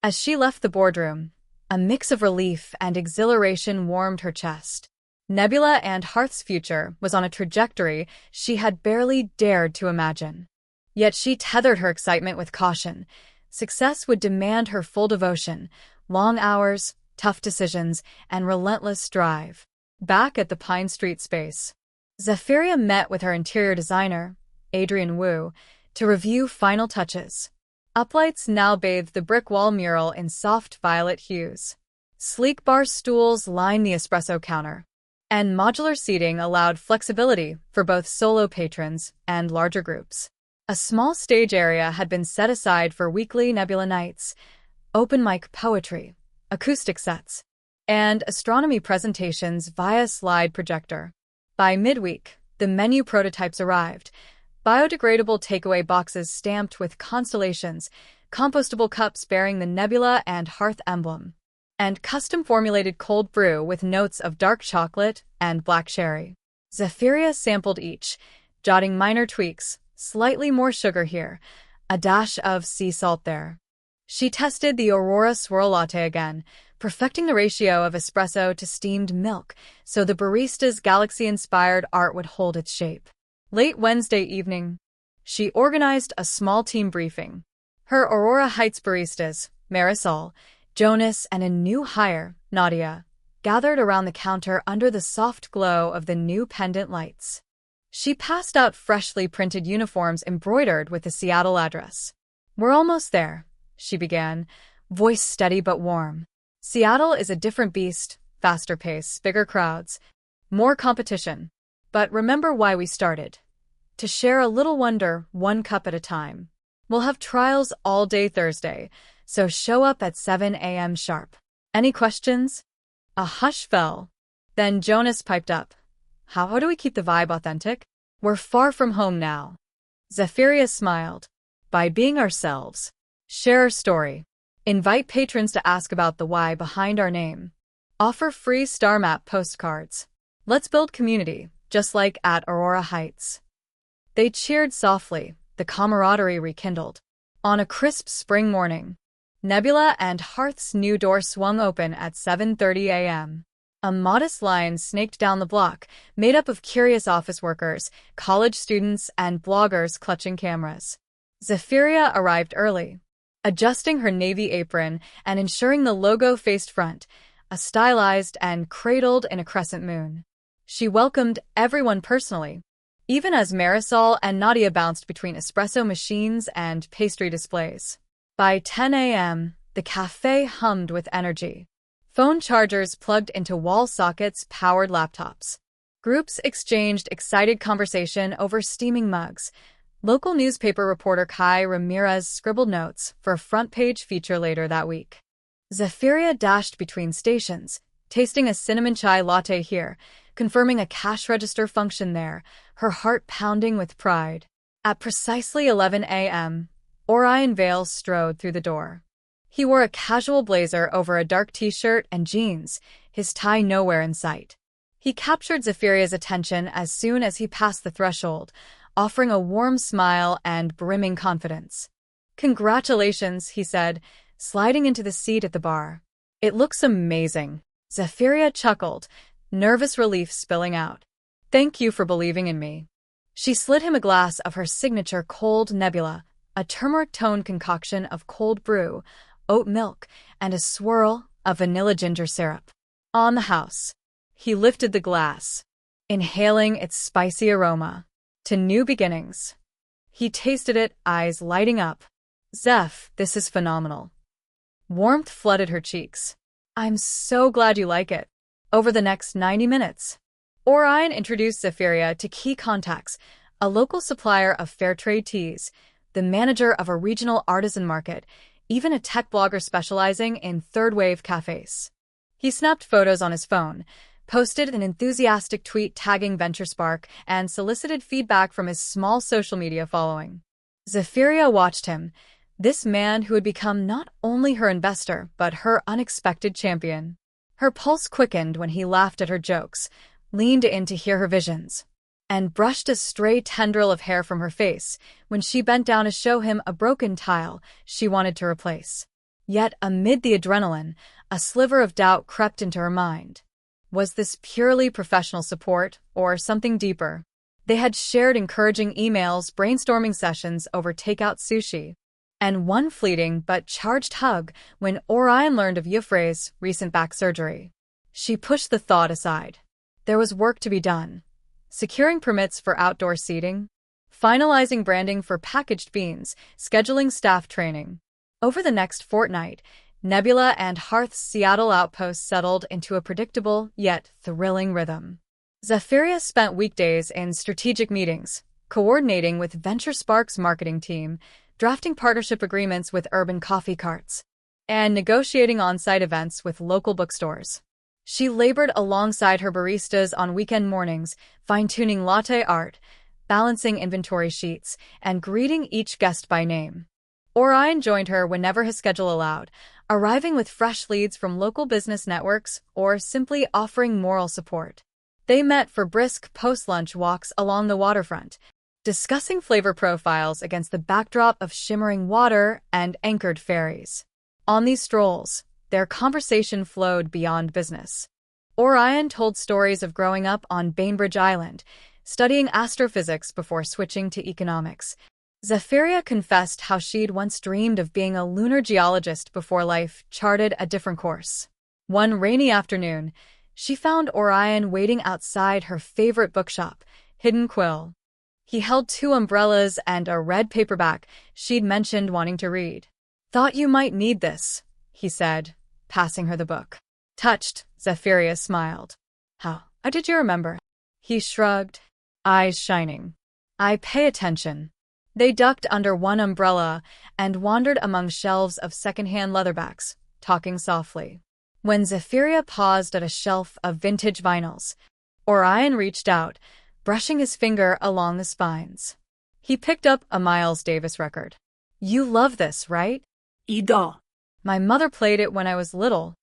As she left the boardroom, a mix of relief and exhilaration warmed her chest. Nebula and Hearth's future was on a trajectory she had barely dared to imagine. Yet she tethered her excitement with caution. Success would demand her full devotion, long hours, tough decisions, and relentless drive. Back at the Pine Street space, Zephyria met with her interior designer, Adrian Wu, to review final touches. Uplights now bathed the brick wall mural in soft violet hues. Sleek bar stools lined the espresso counter, and modular seating allowed flexibility for both solo patrons and larger groups. A small stage area had been set aside for weekly Nebula nights, open mic poetry, acoustic sets, and astronomy presentations via slide projector. By midweek, the menu prototypes arrived, biodegradable takeaway boxes stamped with constellations, compostable cups bearing the Nebula and Hearth emblem, and custom-formulated cold brew with notes of dark chocolate and black cherry. Zephyria sampled each, jotting minor tweaks, slightly more sugar here, a dash of sea salt there. She tested the Aurora swirl latte again, perfecting the ratio of espresso to steamed milk so the barista's galaxy-inspired art would hold its shape. Late Wednesday evening, she organized a small team briefing. Her Aurora Heights baristas, Marisol, Jonas, and a new hire, Nadia, gathered around the counter under the soft glow of the new pendant lights. She passed out freshly printed uniforms embroidered with the Seattle address. "We're almost there," she began, voice steady but warm. "Seattle is a different beast, faster pace, bigger crowds, more competition. But remember why we started. To share a little wonder, one cup at a time. We'll have trials all day Thursday, so show up at 7 a.m. sharp. Any questions?" A hush fell. Then Jonas piped up. "How do we keep the vibe authentic? We're far from home now." Zephyria smiled. "By being ourselves. Share our story. Invite patrons to ask about the why behind our name. Offer free star map postcards. Let's build community, just like at Aurora Heights." They cheered softly, the camaraderie rekindled. On a crisp spring morning, Nebula and Hearth's new door swung open at 7:30 a.m. A modest line snaked down the block, made up of curious office workers, college students, and bloggers clutching cameras. Zephyria arrived early, adjusting her navy apron and ensuring the logo faced front, a stylized and cradled in a crescent moon. She welcomed everyone personally, even as Marisol and Nadia bounced between espresso machines and pastry displays. By 10 a.m., the café hummed with energy. Phone chargers plugged into wall sockets powered laptops. Groups exchanged excited conversation over steaming mugs. Local newspaper reporter Kai Ramirez scribbled notes for a front-page feature later that week. Zephyria dashed between stations, tasting a cinnamon chai latte here, confirming a cash register function there, her heart pounding with pride. At precisely 11 a.m., Orion Vale strode through the door. He wore a casual blazer over a dark t-shirt and jeans, his tie nowhere in sight. He captured Zephiria's attention as soon as he passed the threshold, offering a warm smile and brimming confidence. "Congratulations," he said, sliding into the seat at the bar. "It looks amazing." Zephyria chuckled, nervous relief spilling out. "Thank you for believing in me." She slid him a glass of her signature cold nebula, a turmeric-toned concoction of cold brew, oat milk, and a swirl of vanilla ginger syrup. On the house. He lifted the glass, inhaling its spicy aroma. "To new beginnings." He tasted it, eyes lighting up. "Zeph, this is phenomenal." Warmth flooded her cheeks. "I'm so glad you like it." Over the next 90 minutes, Orion introduced Zephyria to key contacts, a local supplier of fair trade teas, the manager of a regional artisan market, even a tech blogger specializing in third-wave cafés. He snapped photos on his phone, posted an enthusiastic tweet tagging VentureSpark, and solicited feedback from his small social media following. Zephyria watched him, this man who had become not only her investor but her unexpected champion. Her pulse quickened when he laughed at her jokes, leaned in to hear her visions, and brushed a stray tendril of hair from her face when she bent down to show him a broken tile she wanted to replace. Yet amid the adrenaline, a sliver of doubt crept into her mind. Was this purely professional support, or something deeper? They had shared encouraging emails, brainstorming sessions over takeout sushi, and one fleeting but charged hug when Orion learned of Euphrasia's recent back surgery. She pushed the thought aside. There was work to be done. Securing permits for outdoor seating, finalizing branding for packaged beans, scheduling staff training. Over the next fortnight, Nebula and Hearth's Seattle outpost settled into a predictable yet thrilling rhythm. Zephyria spent weekdays in strategic meetings, coordinating with VentureSpark's marketing team, drafting partnership agreements with urban coffee carts, and negotiating on-site events with local bookstores. She labored alongside her baristas on weekend mornings, fine-tuning latte art, balancing inventory sheets, and greeting each guest by name. Orion joined her whenever his schedule allowed, arriving with fresh leads from local business networks or simply offering moral support. They met for brisk post-lunch walks along the waterfront, discussing flavor profiles against the backdrop of shimmering water and anchored ferries. On these strolls, their conversation flowed beyond business. Orion told stories of growing up on Bainbridge Island, studying astrophysics before switching to economics. Zephyria confessed how she'd once dreamed of being a lunar geologist before life charted a different course. One rainy afternoon, she found Orion waiting outside her favorite bookshop, Hidden Quill. He held 2 umbrellas and a red paperback she'd mentioned wanting to read. "Thought you might need this," he said, passing her the book. Touched, Zephyria smiled. "How did you remember?" He shrugged, eyes shining. "I pay attention." They ducked under one umbrella and wandered among shelves of secondhand leatherbacks, talking softly. When Zephyria paused at a shelf of vintage vinyls, Orion reached out, brushing his finger along the spines. He picked up a Miles Davis record. "You love this, right?" Ida. "My mother played it when I was little."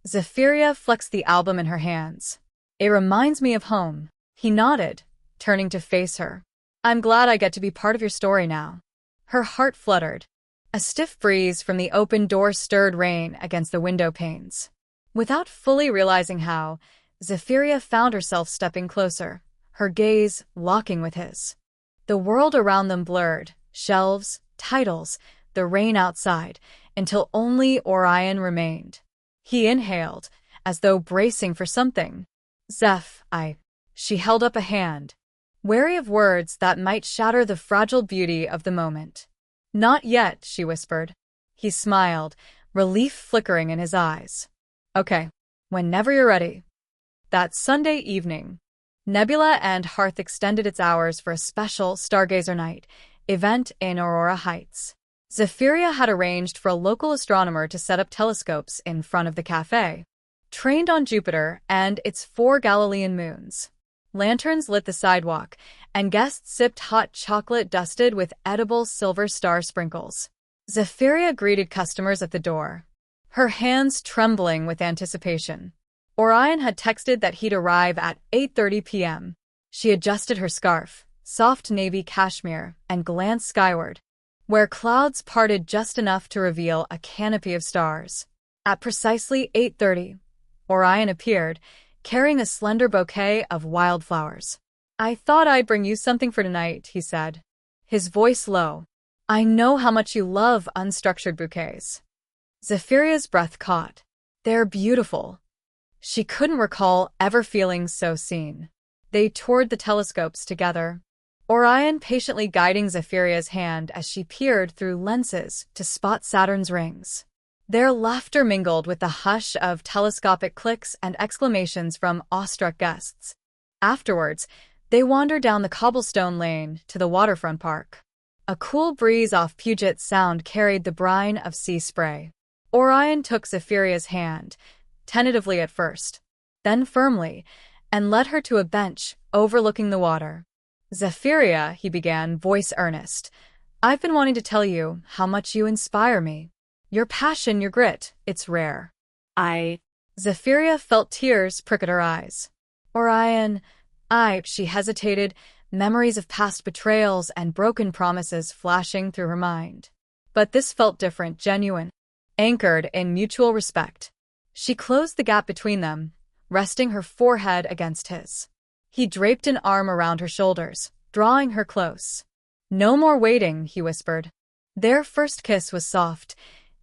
Zephyria flexed the album in her hands. "It reminds me of home." He nodded, turning to face her. "I'm glad I get to be part of your story now." Her heart fluttered. A stiff breeze from the open door stirred rain against the window panes. Without fully realizing how, Zephyria found herself stepping closer, her gaze locking with his. The world around them blurred, shelves, titles, the rain outside, until only Orion remained. He inhaled, as though bracing for something. Zeph, She held up a hand, wary of words that might shatter the fragile beauty of the moment. Not yet, she whispered. He smiled, relief flickering in his eyes. Okay, whenever you're ready. That Sunday evening, Nebula and Hearth extended its hours for a special Stargazer Night event in Aurora Heights. Zephyria had arranged for a local astronomer to set up telescopes in front of the café, trained on Jupiter and its 4 Galilean moons. Lanterns lit the sidewalk, and guests sipped hot chocolate dusted with edible silver star sprinkles. Zephyria greeted customers at the door, her hands trembling with anticipation. Orion had texted that he'd arrive at 8:30 p.m. She adjusted her scarf, soft navy cashmere, and glanced skyward, where clouds parted just enough to reveal a canopy of stars. At precisely 8:30, Orion appeared, carrying a slender bouquet of wildflowers. I thought I'd bring you something for tonight, he said, his voice low. I know how much you love unstructured bouquets. Zephyria's breath caught. They're beautiful. She couldn't recall ever feeling so seen. They toured the telescopes together, Orion patiently guiding Zephyria's hand as she peered through lenses to spot Saturn's rings. Their laughter mingled with the hush of telescopic clicks and exclamations from awestruck guests. Afterwards, they wandered down the cobblestone lane to the waterfront park. A cool breeze off Puget Sound carried the brine of sea spray. Orion took Zephyria's hand, tentatively at first, then firmly, and led her to a bench overlooking the water. Zephyria, he began, voice earnest, I've been wanting to tell you how much you inspire me. Your passion, your grit, it's rare. Zephyria felt tears prick at her eyes. Orion, she hesitated, memories of past betrayals and broken promises flashing through her mind. But this felt different, genuine, anchored in mutual respect. She closed the gap between them, resting her forehead against his. He draped an arm around her shoulders, drawing her close. No more waiting, he whispered. Their first kiss was soft,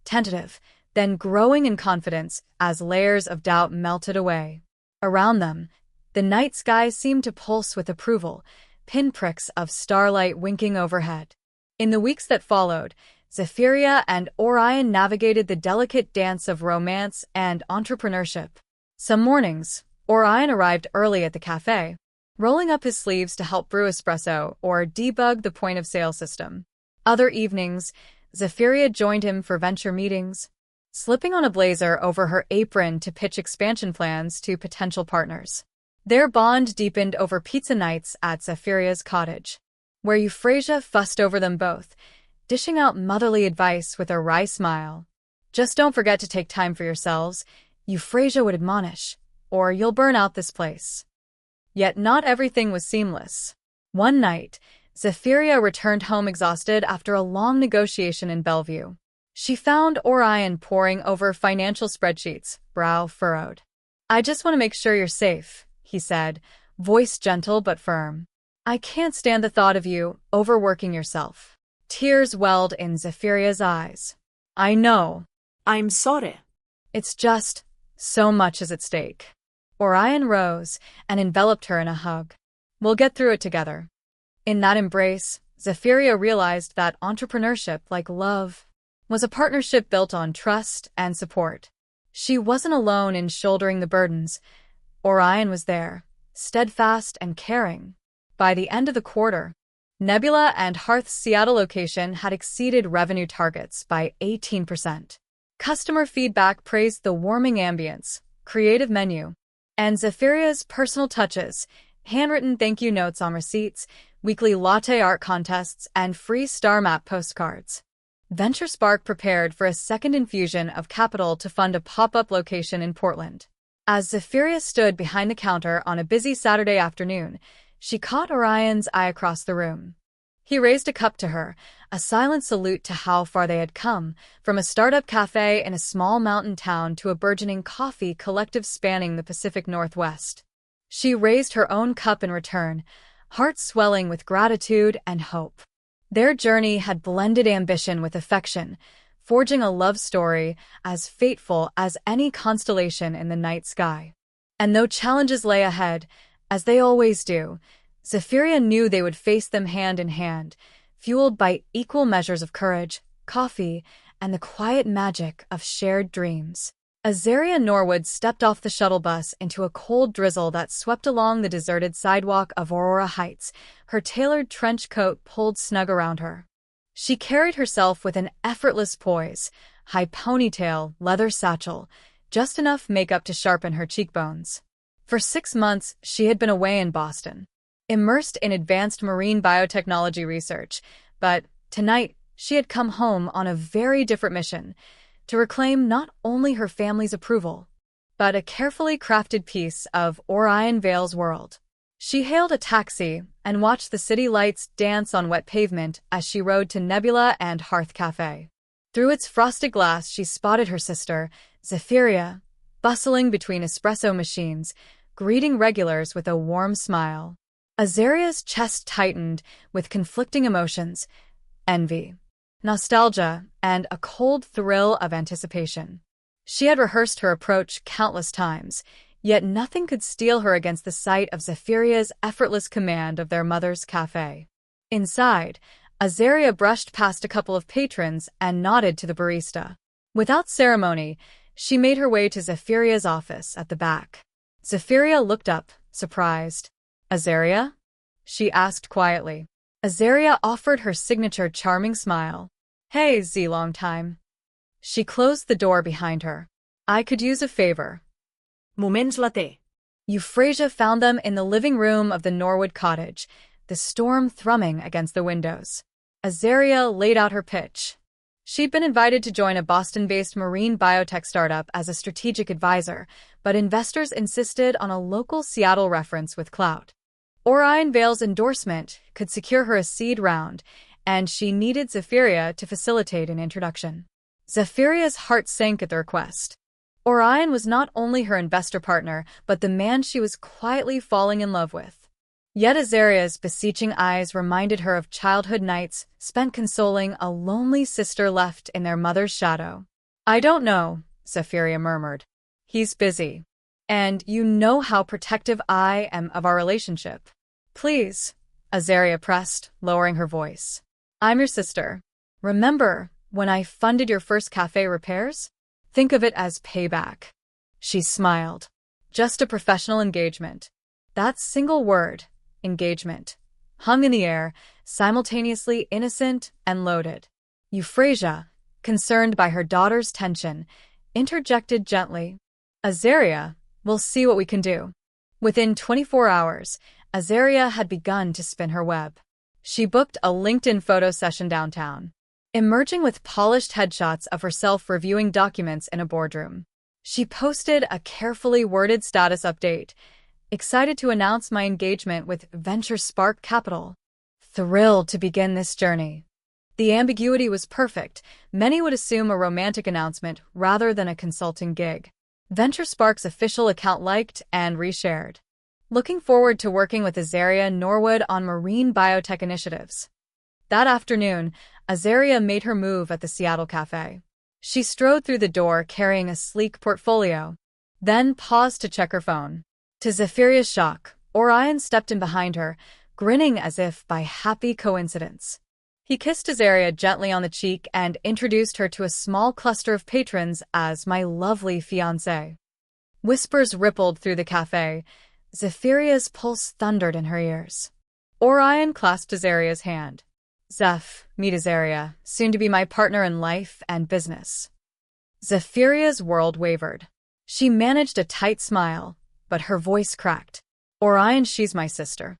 tentative, then growing in confidence as layers of doubt melted away. Around them, the night sky seemed to pulse with approval, pinpricks of starlight winking overhead. In the weeks that followed, Zephyria and Orion navigated the delicate dance of romance and entrepreneurship. Some mornings, Orion arrived early at the café, rolling up his sleeves to help brew espresso or debug the point-of-sale system. Other evenings, Zephyria joined him for venture meetings, slipping on a blazer over her apron to pitch expansion plans to potential partners. Their bond deepened over pizza nights at Zephyria's cottage, where Euphrasia fussed over them both, dishing out motherly advice with a wry smile. Just don't forget to take time for yourselves, Euphrasia would admonish, or you'll burn out this place. Yet not everything was seamless. One night, Zephyria returned home exhausted after a long negotiation in Bellevue. She found Orion poring over financial spreadsheets, brow furrowed. I just want to make sure you're safe, he said, voice gentle but firm. I can't stand the thought of you overworking yourself. Tears welled in Zephyria's eyes. I know. I'm sorry. It's just, so much is at stake. Orion rose and enveloped her in a hug. We'll get through it together. In that embrace, Zephyria realized that entrepreneurship, like love, was a partnership built on trust and support. She wasn't alone in shouldering the burdens. Orion was there, steadfast and caring. By the end of the quarter, Nebula and Hearth's Seattle location had exceeded revenue targets by 18%. Customer feedback praised the warming ambience, creative menu, and Zephyria's personal touches, handwritten thank you notes on receipts, weekly latte art contests, and free star map postcards. VentureSpark prepared for a second infusion of capital to fund a pop-up location in Portland. As Zephyria stood behind the counter on a busy Saturday afternoon, she caught Orion's eye across the room. He raised a cup to her, a silent salute to how far they had come, from a startup cafe in a small mountain town to a burgeoning coffee collective spanning the Pacific Northwest. She raised her own cup in return, heart swelling with gratitude and hope. Their journey had blended ambition with affection, forging a love story as fateful as any constellation in the night sky. And though challenges lay ahead, as they always do, Zephyria knew they would face them hand in hand, fueled by equal measures of courage, coffee, and the quiet magic of shared dreams. Azaria Norwood stepped off the shuttle bus into a cold drizzle that swept along the deserted sidewalk of Aurora Heights, her tailored trench coat pulled snug around her. She carried herself with an effortless poise, high ponytail, leather satchel, just enough makeup to sharpen her cheekbones. For 6 months, she had been away in Boston, immersed in advanced marine biotechnology research, but tonight she had come home on a very different mission, to reclaim not only her family's approval, but a carefully crafted piece of Orion Vale's world. She hailed a taxi and watched the city lights dance on wet pavement as she rode to Nebula and Hearth Café. Through its frosted glass, she spotted her sister, Zephyria, bustling between espresso machines, greeting regulars with a warm smile. Azaria's chest tightened with conflicting emotions, envy, nostalgia, and a cold thrill of anticipation. She had rehearsed her approach countless times, yet nothing could steel her against the sight of Zephyria's effortless command of their mother's café. Inside, Azaria brushed past a couple of patrons and nodded to the barista. Without ceremony, she made her way to Zephyria's office at the back. Zephyria looked up, surprised. "Azaria?" she asked quietly. Azaria offered her signature charming smile. "Hey, Z, long time." She closed the door behind her. "I could use a favor." Moments later. Euphrasia found them in the living room of the Norwood cottage, the storm thrumming against the windows. Azaria laid out her pitch. She'd been invited to join a Boston-based marine biotech startup as a strategic advisor, but investors insisted on a local Seattle reference with clout. Orion Vale's endorsement could secure her a seed round, and she needed Zephyria to facilitate an introduction. Zephyria's heart sank at the request. Orion was not only her investor partner, but the man she was quietly falling in love with. Yet Azaria's beseeching eyes reminded her of childhood nights spent consoling a lonely sister left in their mother's shadow. "I don't know," Zephyria murmured. "He's busy. And you know how protective I am of our relationship." "Please," Azaria pressed, lowering her voice. "I'm your sister. Remember when I funded your first cafe repairs? Think of it as payback." She smiled. "Just a professional engagement." That single word, engagement, hung in the air, simultaneously innocent and loaded. Euphrasia, concerned by her daughter's tension, interjected gently. "Azaria, we'll see what we can do." Within 24 hours, Azaria had begun to spin her web. She booked a LinkedIn photo session downtown, emerging with polished headshots of herself reviewing documents in a boardroom. She posted a carefully worded status update, excited to announce my engagement with Venture Spark Capital. Thrilled to begin this journey. The ambiguity was perfect. Many would assume a romantic announcement rather than a consulting gig. Venture Spark's official account liked and reshared. Looking forward to working with Azaria Norwood on marine biotech initiatives. That afternoon, Azaria made her move at the Seattle Café. She strode through the door carrying a sleek portfolio, then paused to check her phone. To Zephyria's shock, Orion stepped in behind her, grinning as if by happy coincidence. He kissed Azaria gently on the cheek and introduced her to a small cluster of patrons as my lovely fiancé. Whispers rippled through the café. Zephyria's pulse thundered in her ears. Orion clasped Azaria's hand. "Zeph, meet Azaria, soon to be my partner in life and business." Zephyria's world wavered. She managed a tight smile, but her voice cracked. "Orion, she's my sister."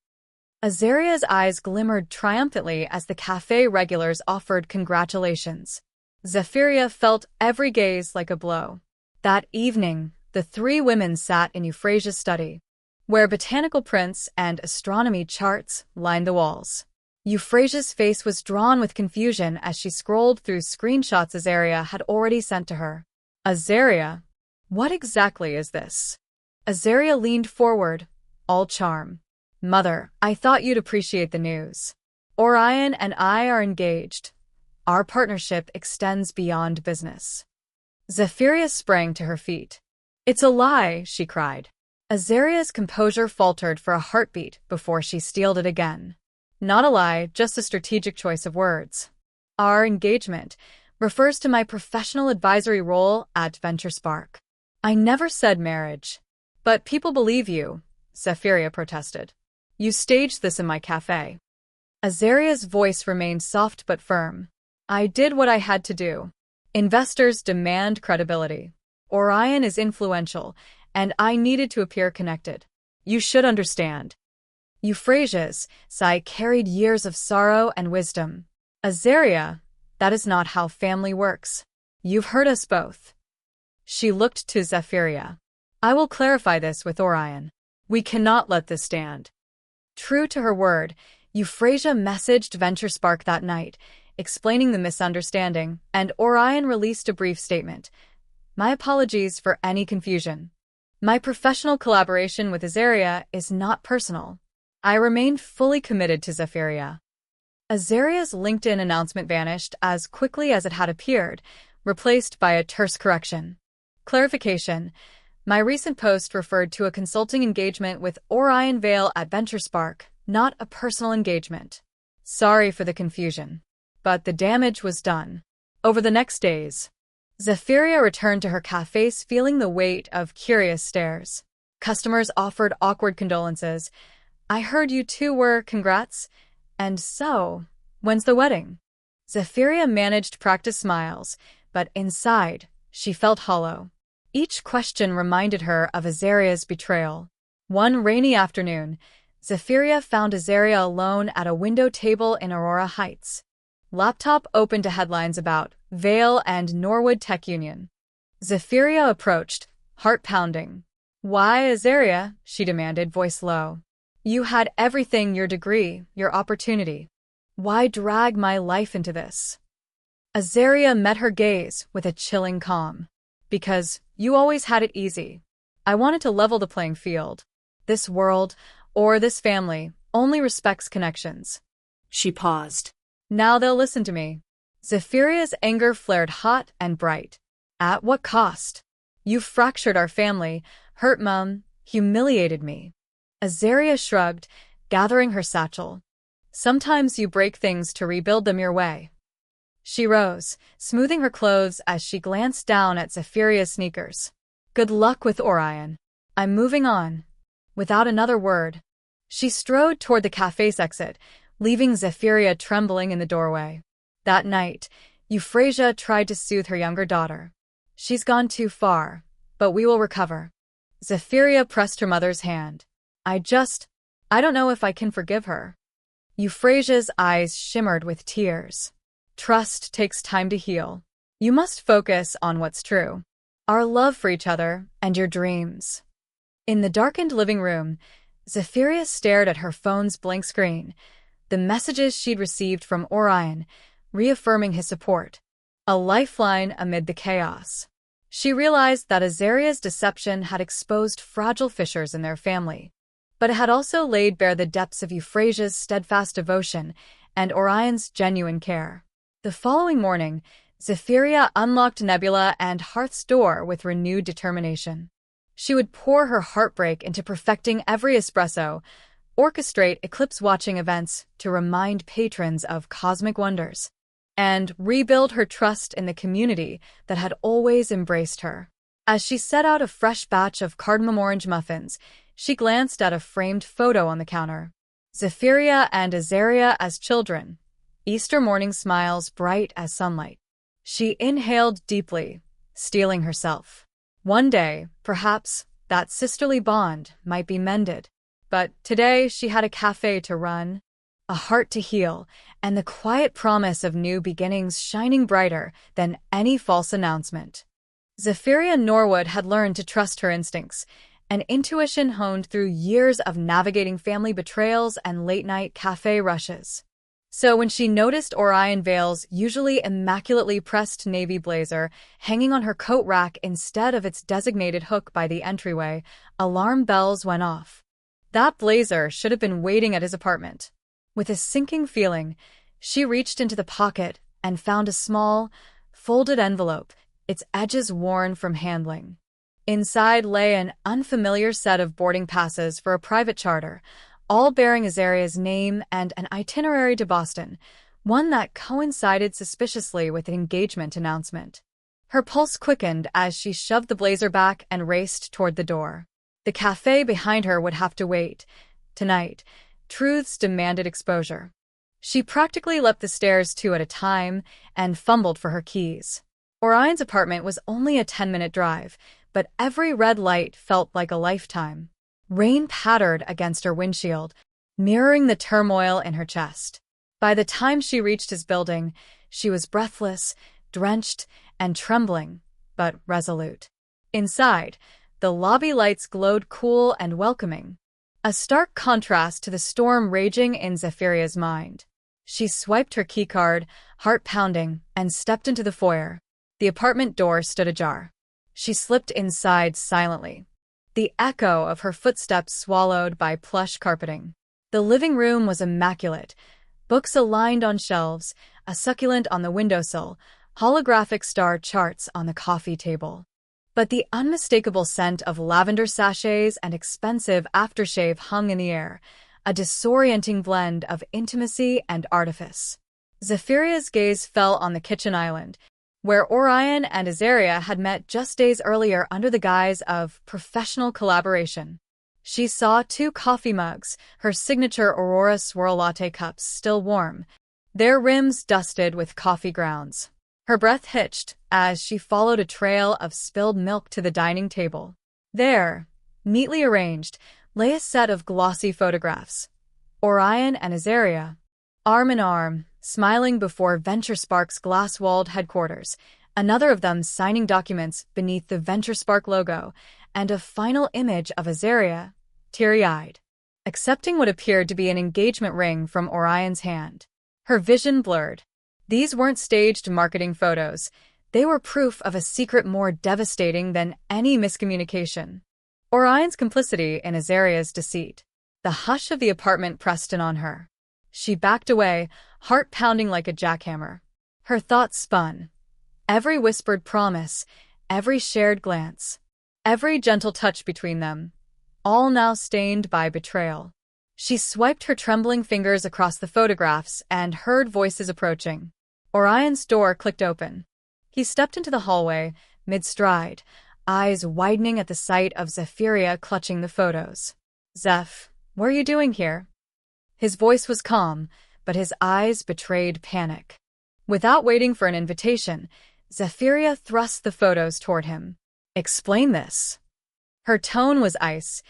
Azaria's eyes glimmered triumphantly as the cafe regulars offered congratulations. Zephyria felt every gaze like a blow. That evening, the three women sat in Euphrasia's study, where botanical prints and astronomy charts lined the walls. Euphrasia's face was drawn with confusion as she scrolled through screenshots Azaria had already sent to her. "Azaria, what exactly is this?" Azaria leaned forward, all charm. "Mother, I thought you'd appreciate the news. Orion and I are engaged. Our partnership extends beyond business. Zephyria sprang to her feet. It's a lie, she cried. Azaria's composure faltered for a heartbeat before she steeled it again. Not a lie, just a strategic choice of words. Our engagement refers to my professional advisory role at Venture Spark. I never said marriage. But people believe you, Zephyria protested. You staged this in my café. Azaria's voice remained soft but firm. I did what I had to do. Investors demand credibility. Orion is influential, and I needed to appear connected. You should understand. Euphrasia's sigh carried years of sorrow and wisdom. Azaria, that is not how family works. You've hurt us both. She looked to Zephyria. I will clarify this with Orion. We cannot let this stand. True to her word, Euphrasia messaged Venture Spark that night, explaining the misunderstanding, and Orion released a brief statement. My apologies for any confusion. My professional collaboration with Azaria is not personal. I remained fully committed to Zephyria. Azaria's LinkedIn announcement vanished as quickly as it had appeared, replaced by a terse correction. Clarification. My recent post referred to a consulting engagement with Orion Vale at Venture Spark, not a personal engagement. Sorry for the confusion. But the damage was done. Over the next days, Zephyria returned to her cafés feeling the weight of curious stares. Customers offered awkward condolences. I heard you two were, congrats. And so, when's the wedding? Zephyria managed practice smiles, but inside, she felt hollow. Each question reminded her of Azaria's betrayal. One rainy afternoon, Zephyria found Azaria alone at a window table in Aurora Heights. Laptop open to headlines about Vale and Norwood Tech Union. Zephyria approached, heart pounding. Why, Azaria? She demanded, voice low. You had everything, your degree, your opportunity. Why drag my life into this? Azaria met her gaze with a chilling calm. Because you always had it easy. I wanted to level the playing field. This world, or this family, only respects connections. She paused. Now they'll listen to me. Zephyria's anger flared hot and bright. At what cost? You fractured our family, hurt Mum, humiliated me. Azaria shrugged, gathering her satchel. Sometimes you break things to rebuild them your way. She rose, smoothing her clothes as she glanced down at Zephyria's sneakers. Good luck with Orion. I'm moving on. Without another word, she strode toward the café's exit, leaving Zephyria trembling in the doorway. That night, Euphrasia tried to soothe her younger daughter. She's gone too far, but we will recover. Zephyria pressed her mother's hand. I don't know if I can forgive her. Euphrasia's eyes shimmered with tears. Trust takes time to heal. You must focus on what's true. Our love for each other and your dreams. In the darkened living room, Zephyria stared at her phone's blank screen, the messages she'd received from Orion, reaffirming his support. A lifeline amid the chaos. She realized that Azaria's deception had exposed fragile fissures in their family, but it had also laid bare the depths of Euphrasia's steadfast devotion and Orion's genuine care. The following morning, Zephyria unlocked Nebula and Hearth's door with renewed determination. She would pour her heartbreak into perfecting every espresso, orchestrate eclipse-watching events to remind patrons of cosmic wonders, and rebuild her trust in the community that had always embraced her. As she set out a fresh batch of cardamom orange muffins, she glanced at a framed photo on the counter. Zephyria and Azaria as children, Easter morning smiles bright as sunlight. She inhaled deeply, steeling herself. One day, perhaps, that sisterly bond might be mended. But today she had a café to run, a heart to heal, and the quiet promise of new beginnings shining brighter than any false announcement. Zephyria Norwood had learned to trust her instincts, an intuition honed through years of navigating family betrayals and late-night café rushes. So when she noticed Orion Vale's usually immaculately pressed navy blazer hanging on her coat rack instead of its designated hook by the entryway, alarm bells went off. That blazer should have been waiting at his apartment. With a sinking feeling, she reached into the pocket and found a small, folded envelope, its edges worn from handling. Inside lay an unfamiliar set of boarding passes for a private charter, all bearing Azaria's name and an itinerary to Boston, one that coincided suspiciously with the engagement announcement. Her pulse quickened as she shoved the blazer back and raced toward the door. The café behind her would have to wait. Tonight, truths demanded exposure. She practically leapt the stairs 2 at a time and fumbled for her keys. Orion's apartment was only a 10-minute drive, but every red light felt like a lifetime. Rain pattered against her windshield, mirroring the turmoil in her chest. By the time she reached his building, she was breathless, drenched, and trembling, but resolute. Inside, the lobby lights glowed cool and welcoming, a stark contrast to the storm raging in Zephyrria's mind. She swiped her keycard, heart pounding, and stepped into the foyer. The apartment door stood ajar. She slipped inside silently, the echo of her footsteps swallowed by plush carpeting. The living room was immaculate, books aligned on shelves, a succulent on the windowsill, holographic star charts on the coffee table. But the unmistakable scent of lavender sachets and expensive aftershave hung in the air, a disorienting blend of intimacy and artifice. Zephyria's gaze fell on the kitchen island, where Orion and Azaria had met just days earlier under the guise of professional collaboration. She saw 2 coffee mugs, her signature Aurora swirl latte cups still warm, their rims dusted with coffee grounds. Her breath hitched as she followed a trail of spilled milk to the dining table. There, neatly arranged, lay a set of glossy photographs. Orion and Azaria, arm in arm, smiling before VentureSpark's glass-walled headquarters, another of them signing documents beneath the VentureSpark logo, and a final image of Azaria, teary-eyed, accepting what appeared to be an engagement ring from Orion's hand. Her vision blurred. These weren't staged marketing photos. They were proof of a secret more devastating than any miscommunication. Orion's complicity in Azaria's deceit. The hush of the apartment pressed in on her. She backed away, heart pounding like a jackhammer. Her thoughts spun. Every whispered promise, every shared glance, every gentle touch between them, all now stained by betrayal. She swiped her trembling fingers across the photographs and heard voices approaching. Orion's door clicked open. He stepped into the hallway, mid-stride, eyes widening at the sight of Zephyria clutching the photos. "Zeph, what are you doing here?" His voice was calm, but his eyes betrayed panic. Without waiting for an invitation, Zephyria thrust the photos toward him. "Explain this." Her tone was ice,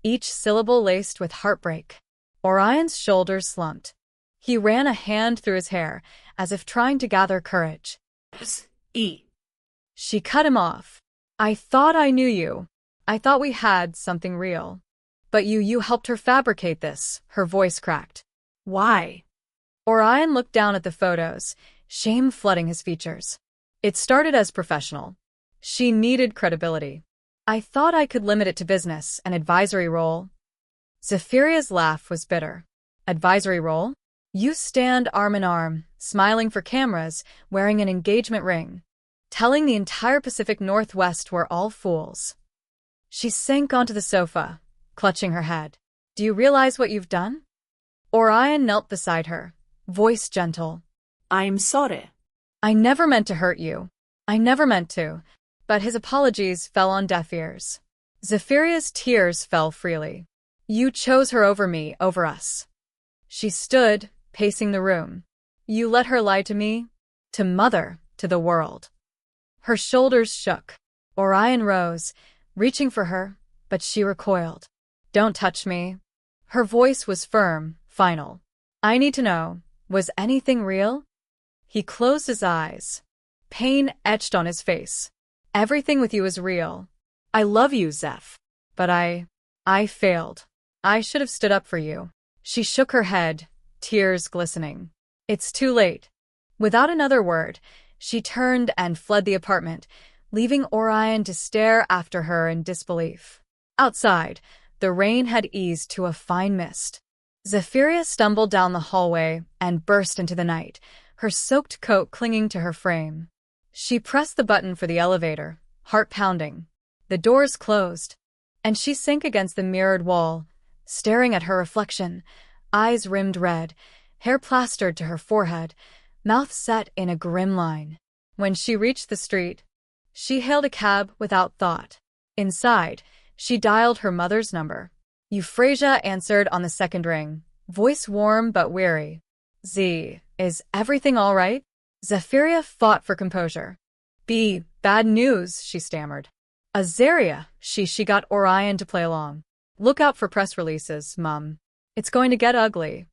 each syllable laced with heartbreak. Orion's shoulders slumped. He ran a hand through his hair, as if trying to gather courage. E. She cut him off. "I thought I knew you. I thought we had something real. But you helped her fabricate this," her voice cracked. Why? Orion looked down at the photos, shame flooding his features. "It started as professional. She needed credibility. I thought I could limit it to business, an advisory role." Zephyria's laugh was bitter. "Advisory role? You stand arm in arm, smiling for cameras, wearing an engagement ring, telling the entire Pacific Northwest we're all fools." She sank onto the sofa, clutching her head. "Do you realize what you've done?" Orion knelt beside her, voice gentle. I'm sorry. "I never meant to hurt you. I never meant to." But his apologies fell on deaf ears. Zephyria's tears fell freely. "You chose her over me, over us." She stood, pacing the room. "You let her lie to me, to Mother, to the world." Her shoulders shook. Orion rose, reaching for her, but she recoiled. "Don't touch me." Her voice was firm, final. "I need to know, was anything real?" He closed his eyes. Pain etched on his face. "Everything with you is real. I love you, Zeph. But I failed. I should have stood up for you." She shook her head, tears glistening. "It's too late." Without another word, she turned and fled the apartment, leaving Orion to stare after her in disbelief. Outside, the rain had eased to a fine mist. Zephyria stumbled down the hallway and burst into the night, her soaked coat clinging to her frame. She pressed the button for the elevator, heart pounding. The doors closed, and she sank against the mirrored wall, staring at her reflection, eyes rimmed red, hair plastered to her forehead, mouth set in a grim line. When she reached the street, she hailed a cab without thought. Inside, she dialed her mother's number. Euphrasia answered on the second ring, voice warm but weary. "Z, is everything all right?" Zephyria fought for composure. Bad news," she stammered. "Azaria, she got Orion to play along. Look out for press releases, Mum. It's going to get ugly."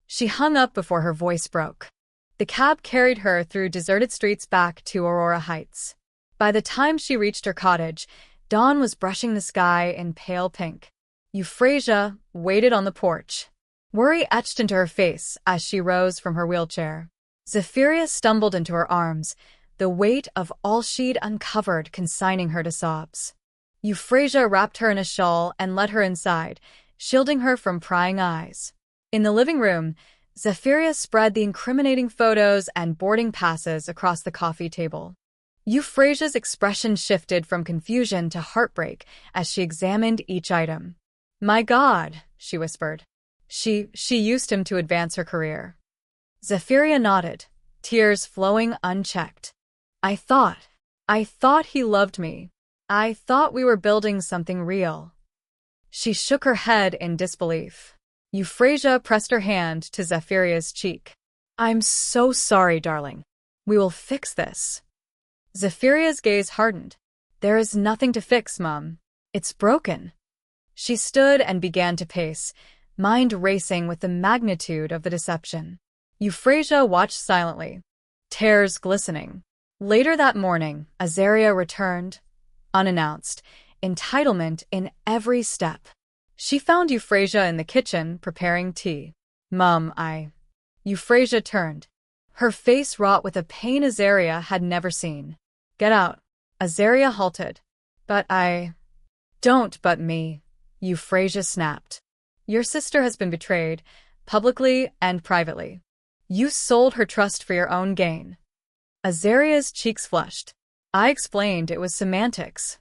She hung up before her voice broke. The cab carried her through deserted streets back to Aurora Heights. By the time she reached her cottage, dawn was brushing the sky in pale pink. Euphrasia waited on the porch. Worry etched into her face as she rose from her wheelchair. Zephyria stumbled into her arms, the weight of all she'd uncovered consigning her to sobs. Euphrasia wrapped her in a shawl and led her inside, shielding her from prying eyes. In the living room, Zephyria spread the incriminating photos and boarding passes across the coffee table. Euphrasia's expression shifted from confusion to heartbreak as she examined each item. "My God," she whispered. She used him to advance her career. Zephyria nodded, tears flowing unchecked. I thought he loved me. I thought we were building something real." She shook her head in disbelief. Euphrasia pressed her hand to Zephyria's cheek. "I'm so sorry, darling. We will fix this." Zephyria's gaze hardened. "There is nothing to fix, Mum. It's broken." She stood and began to pace, mind racing with the magnitude of the deception. Euphrasia watched silently, tears glistening. Later that morning, Azaria returned, unannounced, entitlement in every step. She found Euphrasia in the kitchen preparing tea. "Mum, Euphrasia turned, her face wrought with a pain Azaria had never seen. "Get out." Azaria halted. "But Don't but me," Euphrasia snapped. "Your sister has been betrayed, publicly and privately. You sold her trust for your own gain." Azaria's cheeks flushed. "I explained it was semantics."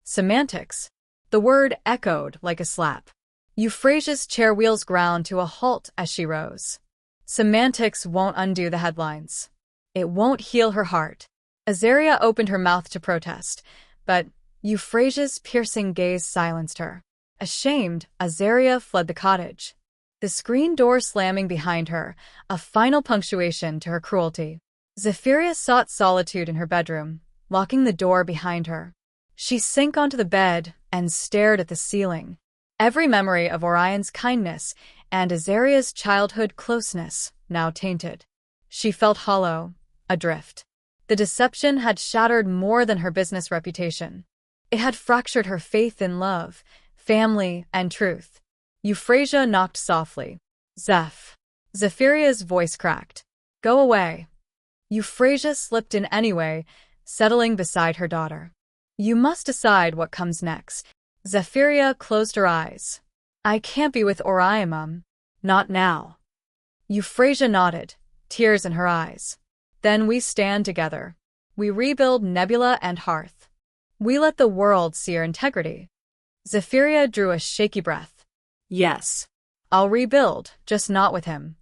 Semantics? The word echoed like a slap. Euphrasia's chair wheels ground to a halt as she rose. Semantics won't undo the headlines. It won't heal her heart. Azaria opened her mouth to protest, but Euphrasia's piercing gaze silenced her. Ashamed, Azaria fled the cottage, the screen door slamming behind her, a final punctuation to her cruelty. Zephyria sought solitude in her bedroom, locking the door behind her. She sank onto the bed and stared at the ceiling. Every memory of Orion's kindness and Azaria's childhood closeness now tainted. She felt hollow, adrift. The deception had shattered more than her business reputation. It had fractured her faith in love, family, and truth. Euphrasia knocked softly. Zephyria's voice cracked. "Go away." Euphrasia slipped in anyway, settling beside her daughter. "You must decide what comes next." Zephyria closed her eyes. "I can't be with Orion, Mum. Not now." Euphrasia nodded, tears in her eyes. "Then we stand together. We rebuild Nebula and Hearth. We let the world see our integrity." Zephyria drew a shaky breath. "Yes, I'll rebuild, just not with him."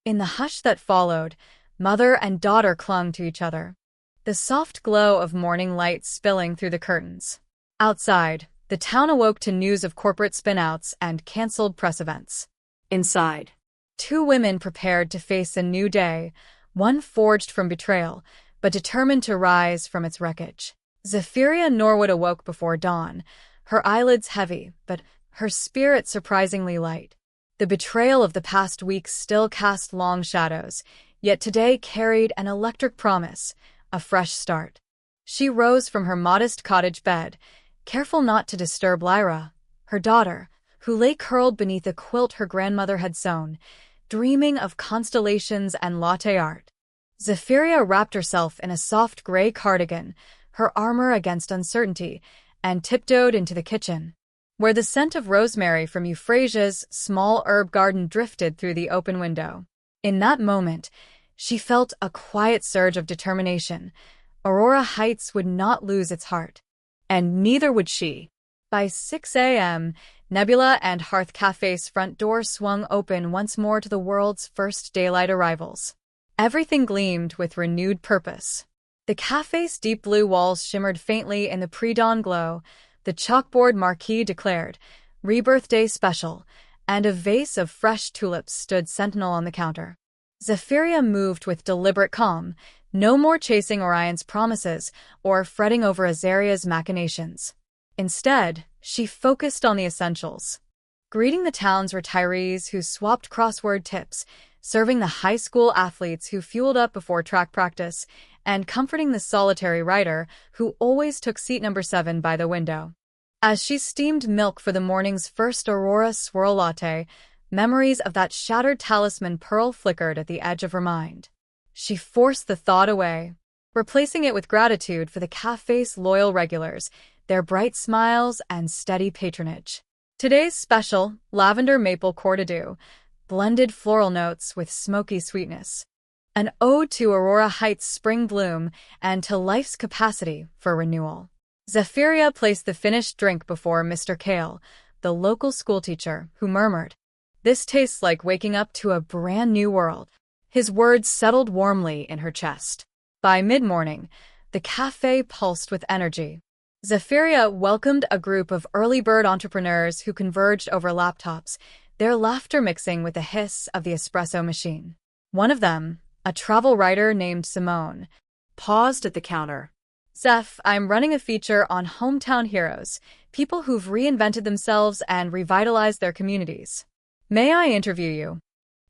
In the hush that followed, mother and daughter clung to each other, the soft glow of morning light spilling through the curtains. Outside, the town awoke to news of corporate spin-outs and canceled press events. Inside, two women prepared to face a new day, one forged from betrayal, but determined to rise from its wreckage. Zephyria Norwood awoke before dawn, her eyelids heavy, but her spirit surprisingly light. The betrayal of the past week still cast long shadows, yet today carried an electric promise, a fresh start. She rose from her modest cottage bed, careful not to disturb Lyra, her daughter, who lay curled beneath a quilt her grandmother had sewn, dreaming of constellations and latte art. Zephyria wrapped herself in a soft gray cardigan, her armor against uncertainty, and tiptoed into the kitchen, where the scent of rosemary from Euphrasia's small herb garden drifted through the open window. In that moment, She felt a quiet surge of determination. Aurora Heights would not lose its heart. And neither would she. By 6 a.m., Nebula and Hearth Café's front door swung open once more to the world's first daylight arrivals. Everything gleamed with renewed purpose. The café's deep blue walls shimmered faintly in the pre-dawn glow. The chalkboard marquee declared, "Rebirth Day Special," and a vase of fresh tulips stood sentinel on the counter. Zephyria moved with deliberate calm, no more chasing Orion's promises or fretting over Azaria's machinations. Instead, she focused on the essentials. Greeting the town's retirees who swapped crossword tips, serving the high school athletes who fueled up before track practice, and comforting the solitary writer who always took seat number 7 by the window. As she steamed milk for the morning's first Aurora swirl latte, memories of that shattered Talisman Pearl flickered at the edge of her mind. She forced the thought away, replacing it with gratitude for the café's loyal regulars, their bright smiles and steady patronage. Today's special, lavender maple courtideau, blended floral notes with smoky sweetness. An ode to Aurora Heights' spring bloom and to life's capacity for renewal. Zephyria placed the finished drink before Mr. Kale, the local schoolteacher, who murmured, "This tastes like waking up to a brand new world." His words settled warmly in her chest. By mid-morning, the café pulsed with energy. Zephyria welcomed a group of early bird entrepreneurs who converged over laptops, their laughter mixing with the hiss of the espresso machine. One of them, a travel writer named Simone, paused at the counter. "Zeph, I'm running a feature on hometown heroes, people who've reinvented themselves and revitalized their communities. May I interview you?"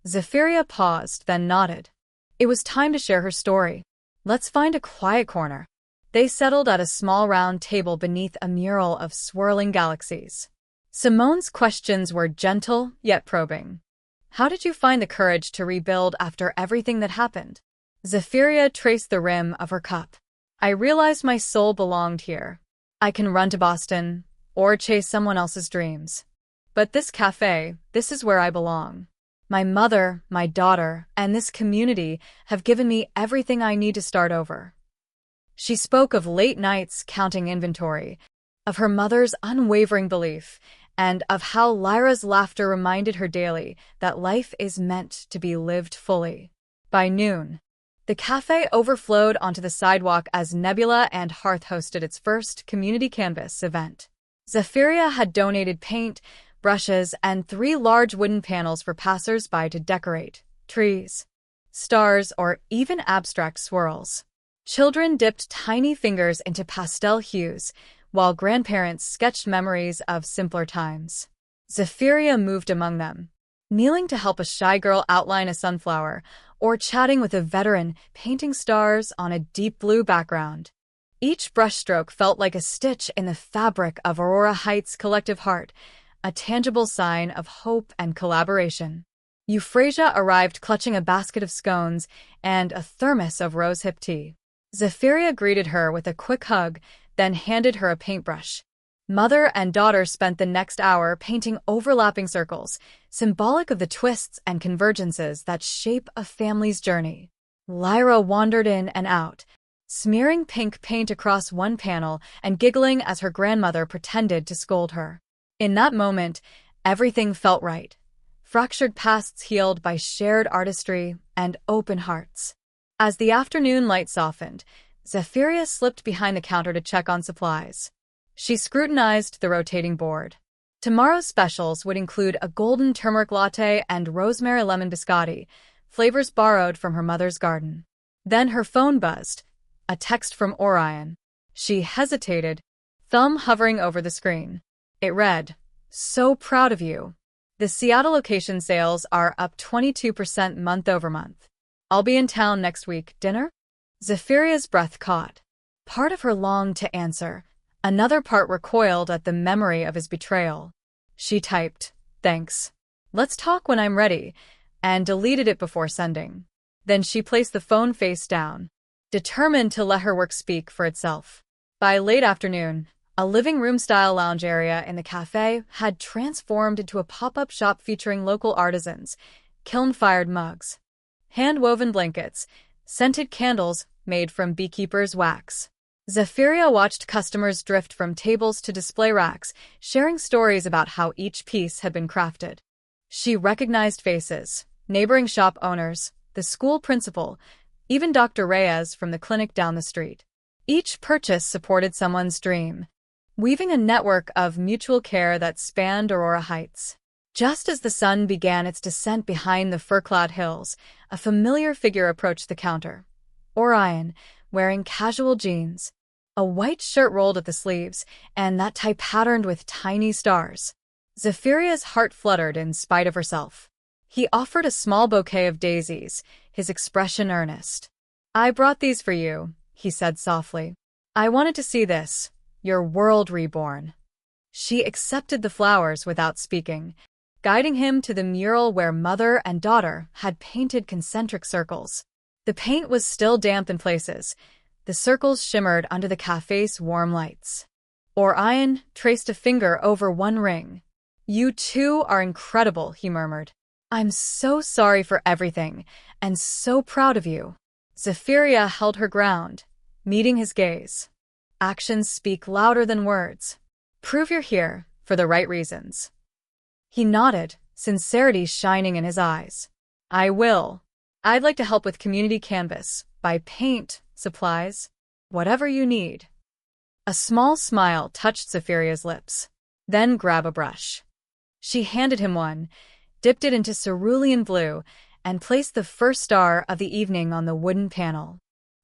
Zephyria paused, then nodded. It was time to share her story. "Let's find a quiet corner." They settled at a small round table beneath a mural of swirling galaxies. Simone's questions were gentle, yet probing. "How did you find the courage to rebuild after everything that happened?" Zephyria traced the rim of her cup. "I realized my soul belonged here. I can run to Boston, or chase someone else's dreams. But this café, this is where I belong. My mother, my daughter, and this community have given me everything I need to start over." She spoke of late nights counting inventory, of her mother's unwavering belief, and of how Lyra's laughter reminded her daily that life is meant to be lived fully. By noon, the café overflowed onto the sidewalk as Nebula and Hearth hosted its first community canvas event. Zephyria had donated paint, brushes, and 3 large wooden panels for passers-by to decorate trees, stars, or even abstract swirls. Children dipped tiny fingers into pastel hues, while grandparents sketched memories of simpler times. Zephyria moved among them, kneeling to help a shy girl outline a sunflower, or chatting with a veteran painting stars on a deep blue background. Each brushstroke felt like a stitch in the fabric of Aurora Heights' collective heart, a tangible sign of hope and collaboration. Euphrasia arrived clutching a basket of scones and a thermos of rosehip tea. Zephyria greeted her with a quick hug, then handed her a paintbrush. Mother and daughter spent the next hour painting overlapping circles, symbolic of the twists and convergences that shape a family's journey. Lyra wandered in and out, smearing pink paint across one panel and giggling as her grandmother pretended to scold her. In that moment, everything felt right. Fractured pasts healed by shared artistry and open hearts. As the afternoon light softened, Zephyria slipped behind the counter to check on supplies. She scrutinized the rotating board. Tomorrow's specials would include a golden turmeric latte and rosemary lemon biscotti, flavors borrowed from her mother's garden. Then her phone buzzed, a text from Orion. She hesitated, thumb hovering over the screen. It read, "So proud of you. The Seattle location sales are up 22% month over month. I'll be in town next week. Dinner?" Zephyria's breath caught. Part of her longed to answer. Another part recoiled at the memory of his betrayal. She typed, "Thanks. Let's talk when I'm ready," and deleted it before sending. Then she placed the phone face down, determined to let her work speak for itself. By late afternoon, a living room-style lounge area in the café had transformed into a pop-up shop featuring local artisans, kiln-fired mugs, hand-woven blankets, scented candles made from beekeepers' wax. Zephyria watched customers drift from tables to display racks, sharing stories about how each piece had been crafted. She recognized faces, neighboring shop owners, the school principal, even Dr. Reyes from the clinic down the street. Each purchase supported someone's dream, weaving a network of mutual care that spanned Aurora Heights. Just as the sun began its descent behind the fir-clad hills, a familiar figure approached the counter. Orion, wearing casual jeans, a white shirt rolled at the sleeves, and that tie patterned with tiny stars. Zephyria's heart fluttered in spite of herself. He offered a small bouquet of daisies, his expression earnest. "I brought these for you," he said softly. "I wanted to see this, your world reborn." She accepted the flowers without speaking, guiding him to the mural where mother and daughter had painted concentric circles. The paint was still damp in places. The circles shimmered under the café's warm lights. Orion traced a finger over one ring. "You two are incredible," he murmured. "I'm so sorry for everything, and so proud of you." Zephyria held her ground, meeting his gaze. "Actions speak louder than words. Prove you're here for the right reasons." He nodded, sincerity shining in his eyes. "I will. I'd like to help with community canvas, buy paint, supplies, whatever you need." A small smile touched Zephyria's lips. "Then grab a brush." She handed him one, dipped it into cerulean blue, and placed the first star of the evening on the wooden panel.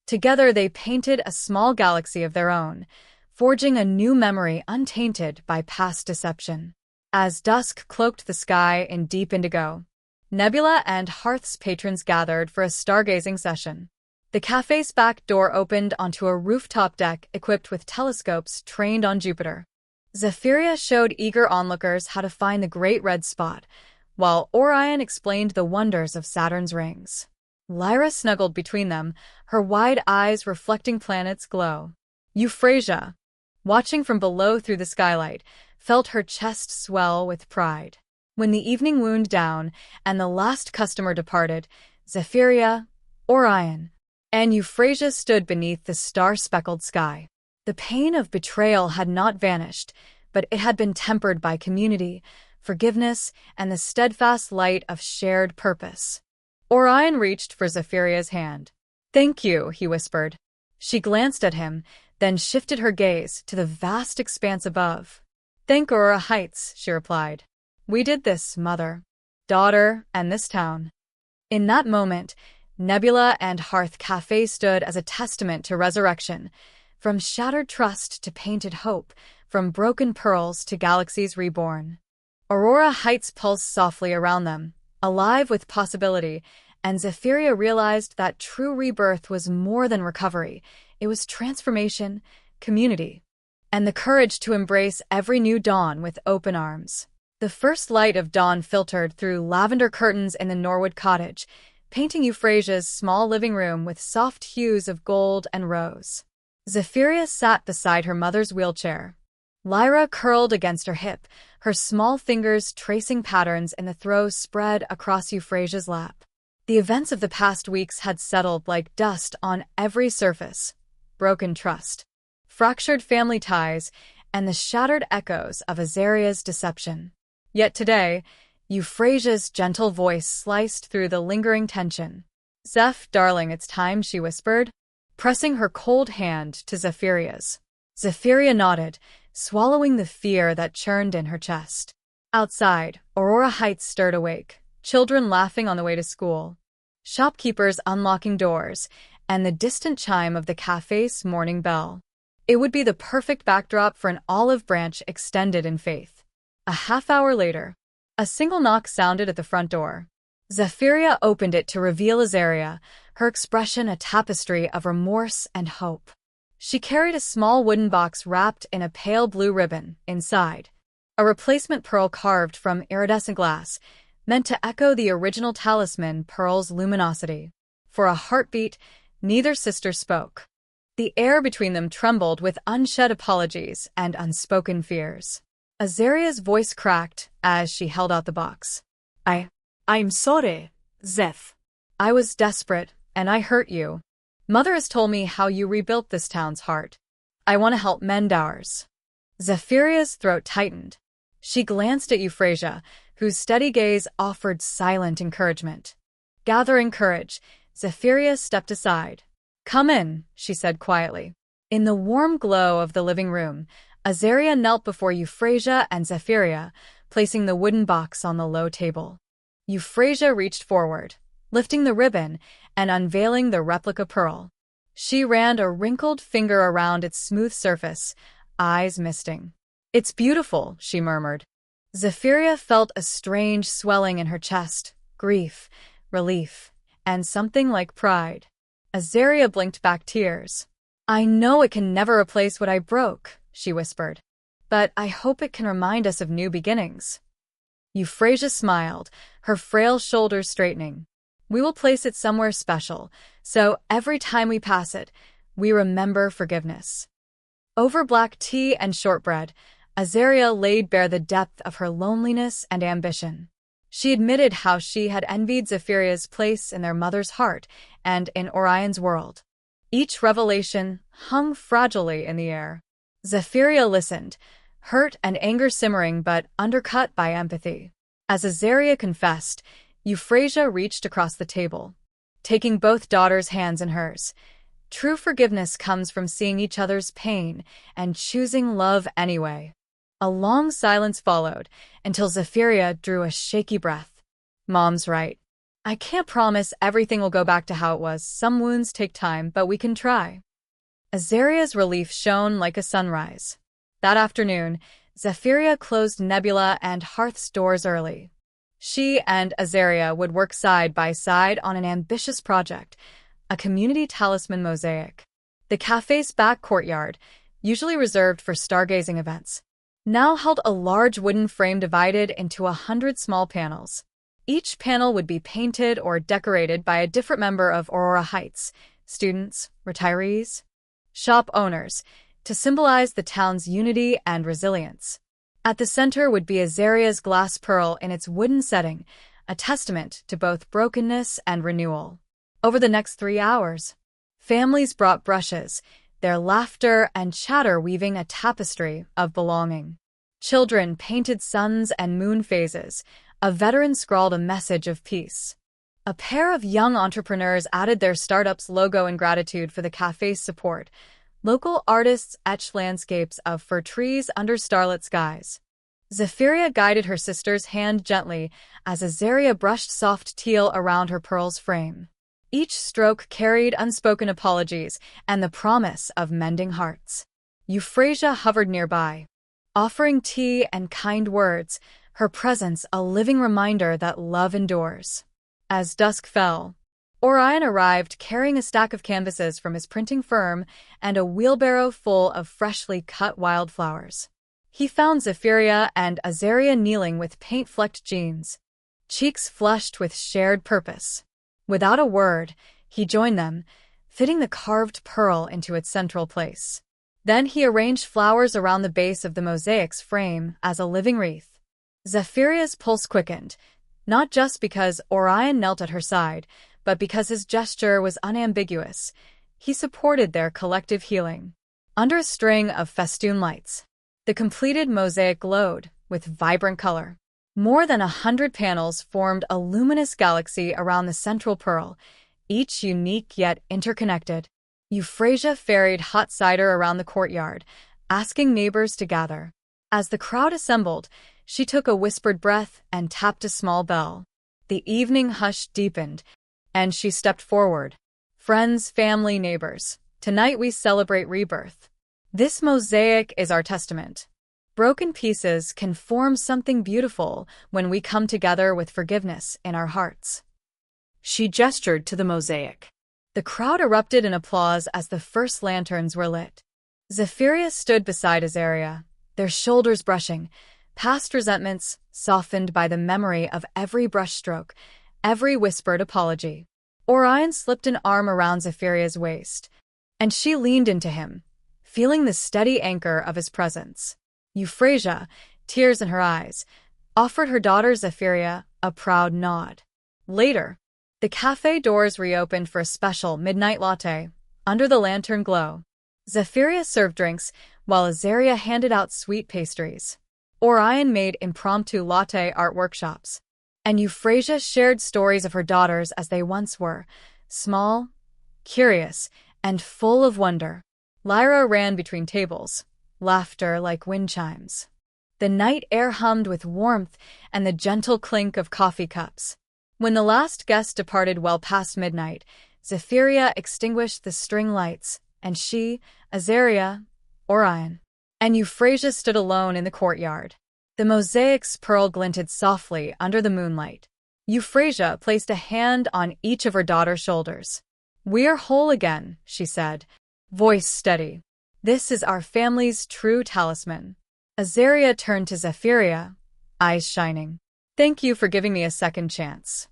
Together they painted a small galaxy of their own, forging a new memory untainted by past deception. As dusk cloaked the sky in deep indigo, Nebula and Hearth's patrons gathered for a stargazing session. The café's back door opened onto a rooftop deck equipped with telescopes trained on Jupiter. Zephyria showed eager onlookers how to find the Great Red Spot, while Orion explained the wonders of Saturn's rings. Lyra snuggled between them, her wide eyes reflecting planets' glow. Euphrasia, watching from below through the skylight, felt her chest swell with pride. When the evening wound down and the last customer departed, Zephyria, Orion, and Euphrasia stood beneath the star-speckled sky. The pain of betrayal had not vanished, but it had been tempered by community, forgiveness, and the steadfast light of shared purpose. Orion reached for Zephyria's hand. "Thank you," he whispered. She glanced at him, then shifted her gaze to the vast expanse above. "Thank Aurora Heights," she replied. "We did this, mother, daughter, and this town." In that moment, Nebula and Hearth Café stood as a testament to resurrection, from shattered trust to painted hope, from broken pearls to galaxies reborn. Aurora Heights pulsed softly around them, alive with possibility, and Zephyria realized that true rebirth was more than recovery. It was transformation, community, and the courage to embrace every new dawn with open arms. The first light of dawn filtered through lavender curtains in the Norwood cottage, painting Euphrasia's small living room with soft hues of gold and rose. Zephyria sat beside her mother's wheelchair. Lyra curled against her hip, her small fingers tracing patterns in the throws spread across Euphrasia's lap. The events of the past weeks had settled like dust on every surface. Broken trust, fractured family ties, and the shattered echoes of Azaria's deception. Yet today, Euphrasia's gentle voice sliced through the lingering tension. "Zeph, darling, it's time," she whispered, pressing her cold hand to Zephyria's. Zephyria nodded, swallowing the fear that churned in her chest. Outside, Aurora Heights stirred awake, children laughing on the way to school, shopkeepers unlocking doors, and the distant chime of the café's morning bell. It would be the perfect backdrop for an olive branch extended in faith. A half-hour later, a single knock sounded at the front door. Zephyria opened it to reveal Azaria, her expression a tapestry of remorse and hope. She carried a small wooden box wrapped in a pale blue ribbon inside, a replacement pearl carved from iridescent glass, meant to echo the original Talisman Pearl's luminosity. For a heartbeat, neither sister spoke. The air between them trembled with unshed apologies and unspoken fears. Azaria's voice cracked as she held out the box. I'm sorry, Zeph. I was desperate, and I hurt you. Mother has told me how you rebuilt this town's heart. I want to help mend ours. Zephyrya's throat tightened. She glanced at Euphrasia, whose steady gaze offered silent encouragement. Gathering courage, Zephyria stepped aside. "Come in," she said quietly. In the warm glow of the living room, Azaria knelt before Euphrasia and Zephyria, placing the wooden box on the low table. Euphrasia reached forward, lifting the ribbon and unveiling the replica pearl. She ran a wrinkled finger around its smooth surface, eyes misting. "It's beautiful," she murmured. Zephyria felt a strange swelling in her chest, grief, relief, and something like pride. Azaria blinked back tears. "I know it can never replace what I broke," she whispered, "but I hope it can remind us of new beginnings." Euphrasia smiled, her frail shoulders straightening. "We will place it somewhere special, so every time we pass it, we remember forgiveness." Over black tea and shortbread, Azaria laid bare the depth of her loneliness and ambition. She admitted how she had envied Zephyria's place in their mother's heart and in Orion's world. Each revelation hung fragilely in the air. Zephyria listened, hurt and anger simmering but undercut by empathy. As Azaria confessed, Euphrasia reached across the table, taking both daughters' hands in hers. True forgiveness comes from seeing each other's pain and choosing love anyway. A long silence followed, until Zephyria drew a shaky breath. "Mom's right. I can't promise everything will go back to how it was. Some wounds take time, but we can try." Azaria's relief shone like a sunrise. That afternoon, Zephyria closed Nebula and Hearth's doors early. She and Azaria would work side by side on an ambitious project, a community talisman mosaic. The café's back courtyard, usually reserved for stargazing events, now held a large wooden frame divided into 100 small panels. Each panel would be painted or decorated by a different member of Aurora Heights, students, retirees, shop owners, to symbolize the town's unity and resilience. At the center would be Azaria's glass pearl in its wooden setting, a testament to both brokenness and renewal. Over the next 3 hours, families brought brushes, their laughter and chatter weaving a tapestry of belonging. Children painted suns and moon phases. A veteran scrawled a message of peace. A pair of young entrepreneurs added their startup's logo in gratitude for the café's support. Local artists etched landscapes of fir trees under starlit skies. Zephyria guided her sister's hand gently as Azaria brushed soft teal around her pearl's frame. Each stroke carried unspoken apologies and the promise of mending hearts. Euphrasia hovered nearby, offering tea and kind words, her presence a living reminder that love endures. As dusk fell, Orion arrived carrying a stack of canvases from his printing firm and a wheelbarrow full of freshly cut wildflowers. He found Zephyria and Azaria kneeling with paint-flecked jeans, cheeks flushed with shared purpose. Without a word, he joined them, fitting the carved pearl into its central place. Then he arranged flowers around the base of the mosaic's frame as a living wreath. Zephyria's pulse quickened, not just because Orion knelt at her side, but because his gesture was unambiguous. He supported their collective healing. Under a string of festoon lights, the completed mosaic glowed with vibrant color. More than 100 panels formed a luminous galaxy around the central pearl, each unique yet interconnected. Euphrasia ferried hot cider around the courtyard, asking neighbors to gather. As the crowd assembled, she took a whispered breath and tapped a small bell. The evening hush deepened, and she stepped forward. "Friends, family, neighbors, tonight we celebrate rebirth. This mosaic is our testament. Broken pieces can form something beautiful when we come together with forgiveness in our hearts." She gestured to the mosaic. The crowd erupted in applause as the first lanterns were lit. Zephyria stood beside Azaria, their shoulders brushing, past resentments softened by the memory of every brushstroke, every whispered apology. Orion slipped an arm around Zephyria's waist, and she leaned into him, feeling the steady anchor of his presence. Euphrasia, tears in her eyes, offered her daughter Zephyria a proud nod. Later, The cafe doors reopened for a special midnight latte under the lantern glow. Zephyria served drinks, while Azaria handed out sweet pastries. Orion made impromptu latte art workshops. And Euphrasia shared stories of her daughters as they once were, small, curious, and full of wonder. Lyra ran between tables, laughter like wind chimes. The night air hummed with warmth and the gentle clink of coffee cups. When the last guest departed well past midnight, Zephyria extinguished the string lights, and she, Azaria, Orion, and Euphrasia stood alone in the courtyard. The mosaic's pearl glinted softly under the moonlight. Euphrasia placed a hand on each of her daughter's shoulders. "We're whole again," she said, voice steady. "This is our family's true talisman." Azaria turned to Zephyria, eyes shining. "Thank you for giving me a second chance."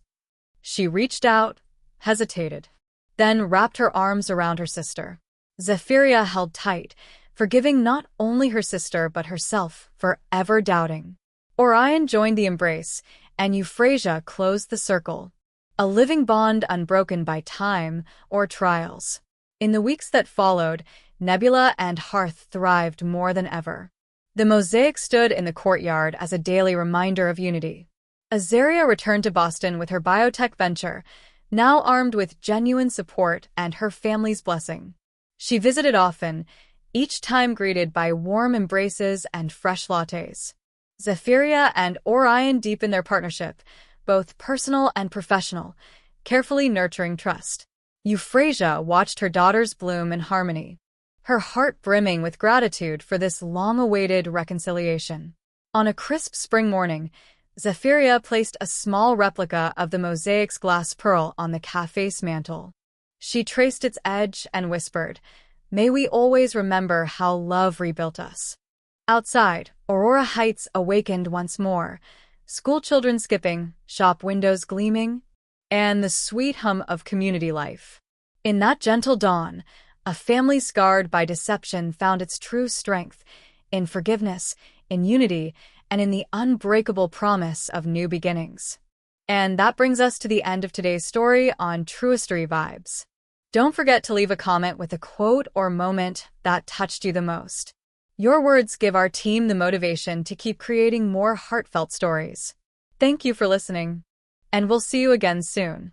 She reached out, hesitated, then wrapped her arms around her sister. Zephyria held tight, forgiving not only her sister but herself for ever doubting. Orion joined the embrace, and Euphrasia closed the circle, a living bond unbroken by time or trials. In the weeks that followed, Nebula and Hearth thrived more than ever. The mosaic stood in the courtyard as a daily reminder of unity. Azaria returned to Boston with her biotech venture, now armed with genuine support and her family's blessing. She visited often, each time greeted by warm embraces and fresh lattes. Zephyria and Orion deepened their partnership, both personal and professional, carefully nurturing trust. Euphrasia watched her daughters bloom in harmony, her heart brimming with gratitude for this long-awaited reconciliation. On a crisp spring morning, Zephyria placed a small replica of the mosaic's glass pearl on the café's mantel. She traced its edge and whispered, "May we always remember how love rebuilt us." Outside, Aurora Heights awakened once more, schoolchildren skipping, shop windows gleaming, and the sweet hum of community life. In that gentle dawn, a family scarred by deception found its true strength in forgiveness, in unity, and in the unbreakable promise of new beginnings. And that brings us to the end of today's story on Truistery Vibes. Don't forget to leave a comment with a quote or moment that touched you the most. Your words give our team the motivation to keep creating more heartfelt stories. Thank you for listening, and we'll see you again soon.